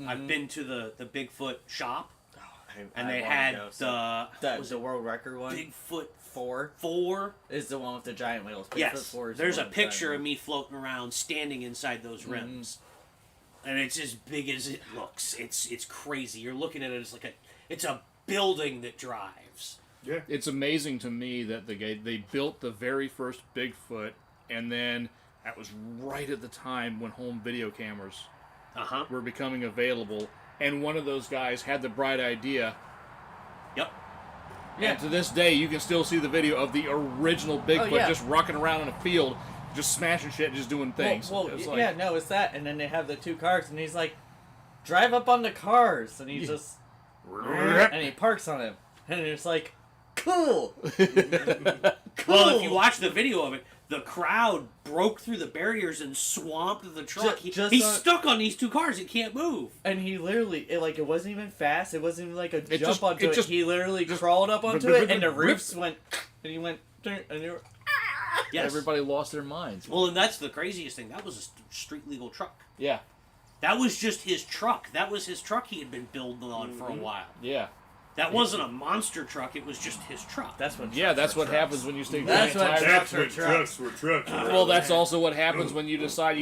Speaker 1: I've been to the Bigfoot shop. And they had
Speaker 4: the world record one.
Speaker 1: Bigfoot
Speaker 4: 4 is the one with the giant wheels. Bigfoot
Speaker 1: yes.
Speaker 4: 4 is
Speaker 1: There's a picture of me floating around standing inside those rims. And it's as big as it looks. It's crazy. You're looking at it, it's a building that drives.
Speaker 2: Yeah. It's amazing to me that they built the very first Bigfoot, and then that was right at the time when home video cameras were becoming available. And one of those guys had the bright idea.
Speaker 1: Yep.
Speaker 2: Yeah. And to this day, you can still see the video of the original Bigfoot just rocking around in a field, just smashing shit, just doing things.
Speaker 4: It's that. And then they have the two cars, and he's like, drive up on the cars. And he just... and he parks on him. And it's like, cool.
Speaker 1: Well, if you watch the video of it, the crowd broke through the barriers and swamped the truck.
Speaker 4: Just
Speaker 1: he's stuck on these two cars. He can't move.
Speaker 4: And he literally, it wasn't even fast. It wasn't even like a jump
Speaker 2: just-
Speaker 4: onto
Speaker 2: it
Speaker 4: it.
Speaker 2: just-
Speaker 4: He literally crawled up onto it, and the roofs went, and he went, and they were,
Speaker 1: Yes.
Speaker 2: Everybody lost their minds.
Speaker 1: Well, and that's the craziest thing. That was a street legal truck.
Speaker 2: Yeah.
Speaker 1: That was just his truck. That was his truck he had been building on for a while.
Speaker 2: Yeah.
Speaker 1: That wasn't a monster truck. It was just his truck.
Speaker 4: that's what.
Speaker 2: Yeah, that's what happens when you stick
Speaker 4: That's
Speaker 2: giant
Speaker 4: what
Speaker 2: tires.
Speaker 3: That's what trucks were trucks.
Speaker 2: Well, that's also what happens when you decide,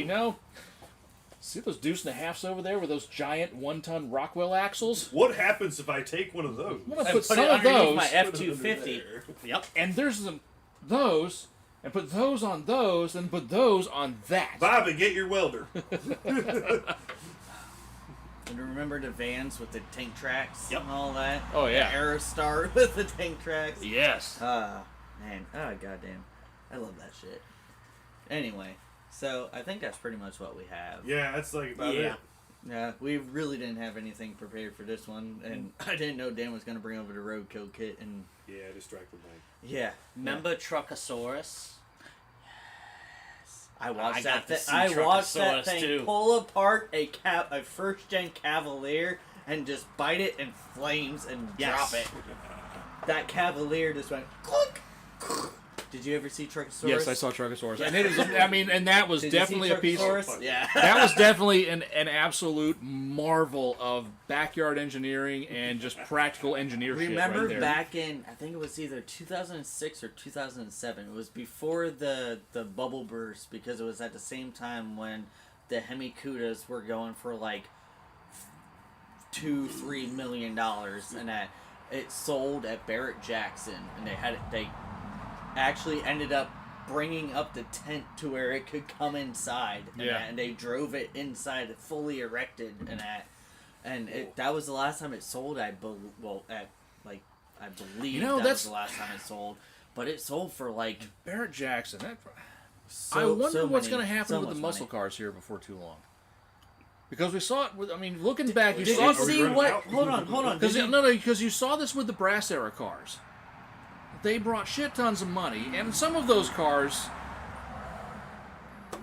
Speaker 2: see those deuce and a halves over there with those giant 1-ton Rockwell axles?
Speaker 3: What happens if I take one of those?
Speaker 2: I'm going to
Speaker 4: And
Speaker 2: put
Speaker 4: put
Speaker 2: some
Speaker 4: it
Speaker 2: of
Speaker 4: underneath
Speaker 2: those,
Speaker 4: my F-250.
Speaker 1: Yep.
Speaker 2: and there's those, and put those on those, and put those on that.
Speaker 3: Bobby, get your welder.
Speaker 4: And remember the vans with the tank tracks
Speaker 1: Yep.
Speaker 4: and all that?
Speaker 2: Oh, yeah.
Speaker 4: The Aerostar with the tank tracks.
Speaker 2: Yes.
Speaker 4: Man. Oh, goddamn. I love that shit. Anyway, so I think that's pretty much what we have.
Speaker 3: Yeah, that's like about
Speaker 1: Yeah.
Speaker 3: it.
Speaker 4: Yeah, we really didn't have anything prepared for this one, and I didn't know Dan was going to bring over the roadkill kit, and
Speaker 3: Yeah, distracted Mike.
Speaker 4: yeah.
Speaker 1: Remember Truckosaurus?
Speaker 4: I watched
Speaker 1: I got to
Speaker 4: that.
Speaker 1: see
Speaker 4: I watched that
Speaker 1: Truckosaurus,
Speaker 4: thing
Speaker 1: too.
Speaker 4: pull apart a first gen Cavalier and just bite it in flames and
Speaker 1: Yes.
Speaker 4: drop it. That Cavalier just went clunk. Did you ever see Truckosaurus?
Speaker 2: Yes, I saw Truckosaurus. And it is, and that was
Speaker 4: Did you see
Speaker 2: definitely a piece.
Speaker 4: Truckosaurus? Yeah.
Speaker 2: That was definitely an absolute marvel of backyard engineering and just practical engineer shit
Speaker 4: Remember
Speaker 2: right there.
Speaker 4: back in, I think it was either 2006 or 2007. It was before the bubble burst, because it was at the same time when the Hemi Cudas were going for like $2-3 million, and that it sold at Barrett Jackson, and they actually ended up bringing up the tent to where it could come inside, and they drove it inside, fully erected, and that was the last time it sold. I believe that was the last time it sold, but it sold for like
Speaker 2: Barrett Jackson. I
Speaker 4: so
Speaker 2: wonder what's
Speaker 4: many-
Speaker 2: going to happen
Speaker 4: so
Speaker 2: with the
Speaker 4: much
Speaker 2: muscle
Speaker 4: money.
Speaker 2: cars here before too long. Because we saw it with, looking back, you
Speaker 4: Did
Speaker 2: saw
Speaker 4: you
Speaker 2: it
Speaker 4: see
Speaker 3: running
Speaker 4: what?
Speaker 3: out?
Speaker 4: Hold on. Did you-
Speaker 2: because you saw this with the brass era cars. They brought shit tons of money, and some of those cars,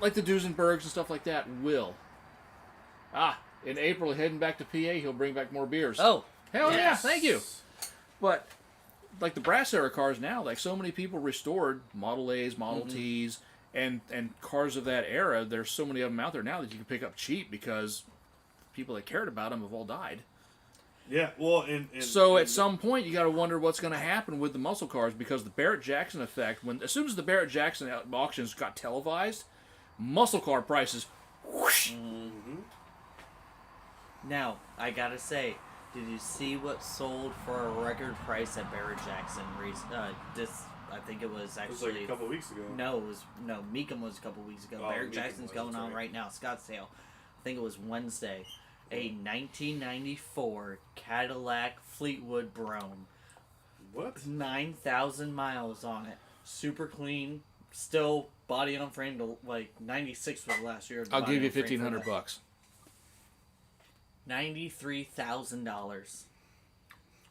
Speaker 2: like the Duesenbergs and stuff like that, will. In April, heading back to PA, he'll bring back more beers.
Speaker 4: Oh,
Speaker 2: Hell yeah,
Speaker 4: yes.
Speaker 2: thank you. But, like the brass era cars now, like so many people restored Model A's, Model T's, and cars of that era, there's so many of them out there now that you can pick up cheap because people that cared about them have all died.
Speaker 3: Yeah, well,
Speaker 2: So at some point, you got to wonder what's going to happen with the muscle cars, because the Barrett Jackson effect, as soon as the Barrett Jackson auctions got televised, muscle car prices, whoosh.
Speaker 4: Now I gotta say, did you see what sold for a record price at Barrett Jackson? I think it was
Speaker 3: it was
Speaker 4: actually
Speaker 3: like a couple weeks ago.
Speaker 4: No, Meekum was a couple weeks ago.
Speaker 3: Oh,
Speaker 4: Barrett
Speaker 3: Meekum
Speaker 4: Jackson's
Speaker 3: was,
Speaker 4: going
Speaker 3: that's
Speaker 4: on
Speaker 3: right.
Speaker 4: right now, Scottsdale. I think it was Wednesday. A 1994 Cadillac Fleetwood Brougham.
Speaker 3: What?
Speaker 4: 9,000 miles on it. Super clean. Still body on frame to like 96 was last year.
Speaker 2: I'll give you $1,500 bucks.
Speaker 4: $93,000.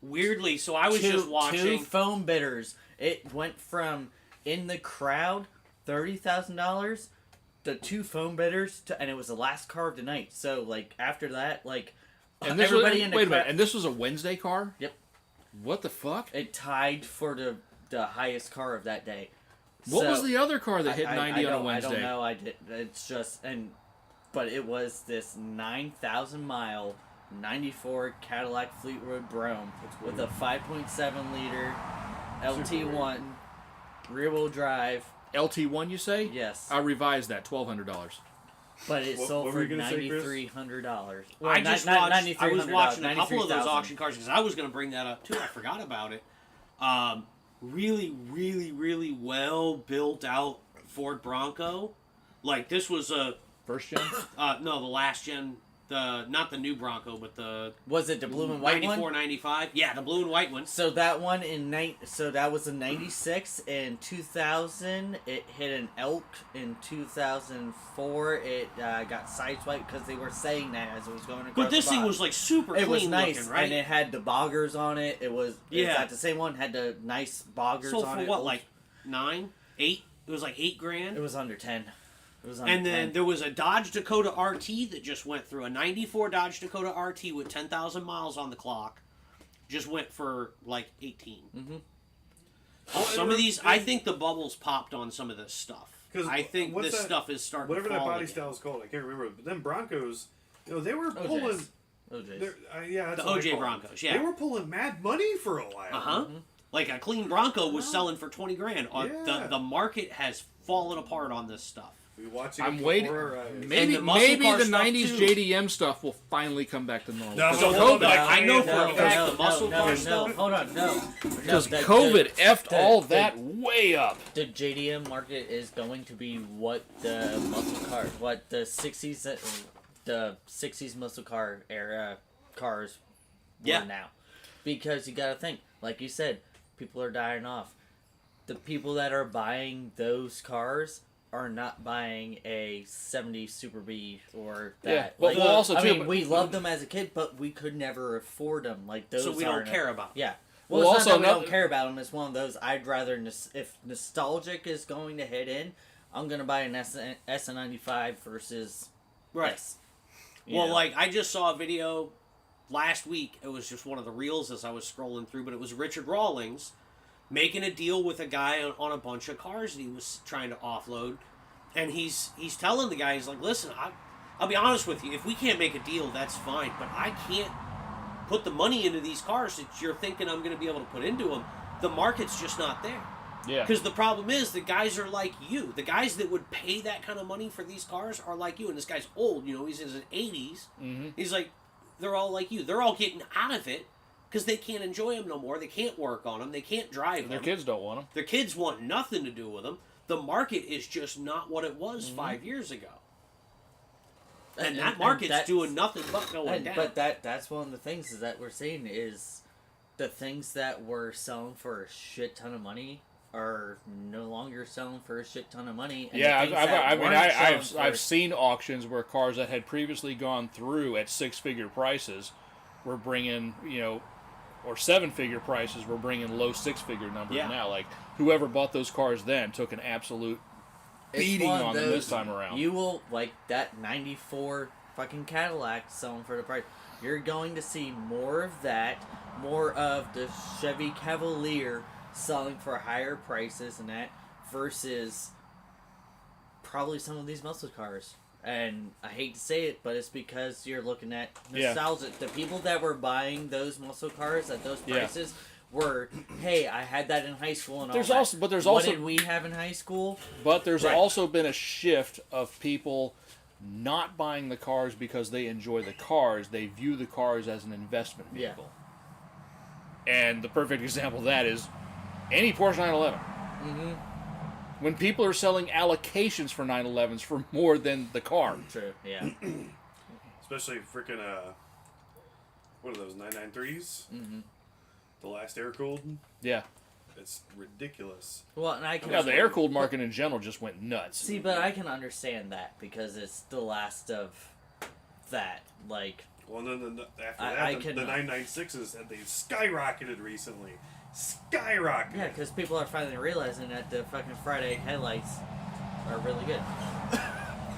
Speaker 1: Weirdly, so I was just watching.
Speaker 4: Two foam bidders. It went from in the crowd $30,000 to two foam bidders and it was the last car of the night. So like after that, like
Speaker 2: And this
Speaker 4: everybody
Speaker 2: was,
Speaker 4: in the
Speaker 2: wait a minute,
Speaker 4: crowd,
Speaker 2: and this was a Wednesday car?
Speaker 4: Yep.
Speaker 2: What the fuck?
Speaker 4: it tied for the highest car of that day.
Speaker 2: What
Speaker 4: So,
Speaker 2: was the other car that hit 90 on a Wednesday?
Speaker 4: I don't know. I did. It's just but it was this 9,000 mile 94 Cadillac Fleetwood Brougham with a 5.7 liter LT1 rear wheel drive.
Speaker 2: LT1, you say?
Speaker 4: Yes,
Speaker 2: I revised that, $1,200.
Speaker 4: but it sold
Speaker 3: what
Speaker 4: for
Speaker 3: were you gonna say, Chris?
Speaker 4: $9,300.
Speaker 1: I just watched. I was watching a couple of those
Speaker 4: $93,000.
Speaker 1: auction cars because I was going to bring that up too. I forgot about it. Really, really, really well built out Ford Bronco. Like this was a
Speaker 2: First gen?
Speaker 1: no, the last gen. Not the new Bronco, but the
Speaker 4: Was it the blue and white
Speaker 1: 94,
Speaker 4: one?
Speaker 1: 95. Yeah, the blue and white one.
Speaker 4: So that one so that was in 96. In 2000, it hit an elk. In 2004, it got sideswiped because they were saying that as it was going across.
Speaker 1: But this
Speaker 4: the
Speaker 1: thing
Speaker 4: bottom.
Speaker 1: was like super
Speaker 4: It
Speaker 1: clean
Speaker 4: was nice,
Speaker 1: looking, right?
Speaker 4: and it had the boggers on it. It was
Speaker 1: Yeah.
Speaker 4: that the same one had the nice boggers
Speaker 1: Sold
Speaker 4: on
Speaker 1: for
Speaker 4: it.
Speaker 1: what, like 9, 8? It was like $8,000.
Speaker 4: It was under 10. It was under
Speaker 1: And then
Speaker 4: 10.
Speaker 1: there was a Dodge Dakota RT that just went through. A 94 Dodge Dakota RT with 10,000 miles on the clock. Just went for like 18.
Speaker 4: Mm-hmm.
Speaker 1: Some of these, I think the bubbles popped on some of this stuff. I think this stuff is starting
Speaker 3: whatever
Speaker 1: to fall
Speaker 3: that body
Speaker 1: again.
Speaker 3: style is called, I can't remember. But then Broncos, they were
Speaker 4: OJs.
Speaker 3: pulling.
Speaker 4: OJs.
Speaker 3: Yeah, that's
Speaker 1: The
Speaker 3: what I
Speaker 1: OJ
Speaker 3: call them.
Speaker 1: Broncos, yeah.
Speaker 3: They were pulling mad money for a while.
Speaker 1: Uh-huh. Like a clean Bronco was selling for $20,000.
Speaker 3: Yeah.
Speaker 1: The market has fallen apart on this stuff.
Speaker 3: We watching.
Speaker 2: I'm waiting.
Speaker 1: And the muscle
Speaker 2: Maybe
Speaker 1: car
Speaker 2: the
Speaker 1: stuff,
Speaker 2: '90s
Speaker 1: too.
Speaker 2: JDM stuff will finally come back to normal.
Speaker 3: No,
Speaker 2: Because
Speaker 3: no,
Speaker 2: COVID,
Speaker 3: no,
Speaker 1: I know for a fact
Speaker 4: no,
Speaker 1: the muscle
Speaker 4: no,
Speaker 1: car
Speaker 4: no,
Speaker 1: stuff.
Speaker 4: hold on, no.
Speaker 2: because
Speaker 4: The-
Speaker 2: COVID effed
Speaker 4: the-
Speaker 2: all
Speaker 4: the-
Speaker 2: that way up.
Speaker 4: The JDM market is going to be what the muscle car, what the '60s muscle car era cars were now, because you got to think, like you said, people are dying off. The people that are buying those cars are not buying a '70s Super B or that.
Speaker 2: Yeah, but well, also
Speaker 4: I
Speaker 2: too,
Speaker 4: mean,
Speaker 2: but-
Speaker 4: we loved them as a kid, but we could never afford them. Like those,
Speaker 1: So we don't
Speaker 4: aren't-
Speaker 1: care about them.
Speaker 4: Yeah.
Speaker 2: Well,
Speaker 4: Well, it's
Speaker 2: also
Speaker 4: not that we
Speaker 2: another-
Speaker 4: don't care about them. It's one of those. I'd rather if nostalgic is going to hit in, I'm gonna buy an SN95 versus
Speaker 1: Right.
Speaker 4: S.
Speaker 1: Well, like, I just saw a video last week. It was just one of the reels as I was scrolling through, but it was Richard Rawlings making a deal with a guy on a bunch of cars that he was trying to offload. And he's telling the guy, he's like, listen, I'll be honest with you. If we can't make a deal, that's fine. But I can't put the money into these cars that you're thinking I'm going to be able to put into them. The market's just not there.
Speaker 2: Yeah.
Speaker 1: Because the problem is the guys are like you. The guys that would pay that kind of money for these cars are like you. And this guy's old, he's in his 80s.
Speaker 2: Mm-hmm.
Speaker 1: He's like, they're all like you. They're all getting out of it because they can't enjoy them no more. They can't work on them. They can't drive
Speaker 2: Their
Speaker 1: them.
Speaker 2: kids don't want them.
Speaker 1: Their kids want nothing to do with them. The market is just not what it was 5 years ago. And that market's
Speaker 4: that's-
Speaker 1: doing nothing but going down.
Speaker 4: But that's one of the things is that we're seeing is the things that were selling for a shit ton of money are no longer selling for a shit ton of money. And
Speaker 2: Yeah,
Speaker 4: the things that weren't selling for-
Speaker 2: I've seen auctions where cars that had previously gone through at six-figure prices were bringing, or seven-figure prices were bringing low six-figure numbers now. Like, whoever bought those cars then took an absolute
Speaker 4: It's
Speaker 2: beating
Speaker 4: one of
Speaker 2: on them
Speaker 4: those-
Speaker 2: this time around.
Speaker 4: You will, like that 94 fucking Cadillac selling for the price. You're going to see more of that, more of the Chevy Cavalier selling for higher prices and that versus probably some of these muscle cars. And I hate to say it, but it's because you're looking at nostalgia. The people that were buying those muscle cars at those prices were, hey, I had that in high school and all that.
Speaker 2: But there's
Speaker 4: what
Speaker 2: also
Speaker 4: did we have in high school?
Speaker 2: But there's
Speaker 1: Right.
Speaker 2: also been a shift of people not buying the cars because they enjoy the cars. They view the cars as an investment vehicle. And the perfect example of that is any Porsche 911.
Speaker 4: Mm-hmm.
Speaker 2: When people are selling allocations for 911s for more than the car.
Speaker 4: True, yeah.
Speaker 3: Especially freaking what are those 993s?
Speaker 4: Mm-hmm.
Speaker 3: The last air cooled.
Speaker 2: Yeah.
Speaker 3: It's ridiculous.
Speaker 4: Well, and I can
Speaker 2: Yeah, the air-cooled market in general just went nuts.
Speaker 4: see, but I can understand that because it's the last of that. Like,
Speaker 3: Well, then after
Speaker 4: I
Speaker 3: that,
Speaker 4: can-
Speaker 3: the 996s they skyrocketed recently. Skyrocketed.
Speaker 4: yeah, because people are finally realizing that the fucking Friday headlights are really good.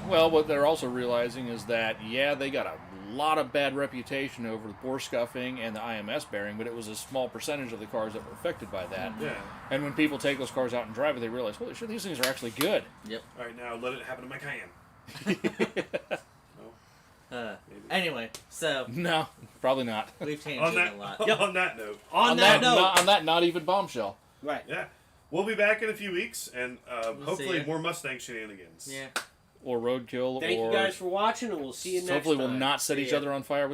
Speaker 2: Well, what they're also realizing is that, they got a lot of bad reputation over the bore scuffing and the IMS bearing, but it was a small percentage of the cars that were affected by that.
Speaker 3: Yeah.
Speaker 2: And when people take those cars out and drive it, they realize, holy shit, these things are actually good.
Speaker 4: Yep.
Speaker 3: All right, now let it happen to my Cayenne.
Speaker 4: Anyway, so
Speaker 2: No, probably not.
Speaker 4: we've changed
Speaker 3: on
Speaker 4: it
Speaker 3: that
Speaker 4: a lot.
Speaker 3: on that note.
Speaker 1: on that note,
Speaker 2: on that not even bombshell.
Speaker 1: right.
Speaker 3: Yeah. We'll be back in a few weeks, and
Speaker 4: see
Speaker 3: hopefully
Speaker 4: ya.
Speaker 3: more Mustang shenanigans.
Speaker 4: Yeah.
Speaker 2: Or roadkill,
Speaker 1: Thank
Speaker 2: or
Speaker 1: you guys for watching, and we'll see you next
Speaker 2: hopefully
Speaker 1: time.
Speaker 2: we'll not set
Speaker 4: See
Speaker 2: each
Speaker 4: ya.
Speaker 2: other on fire with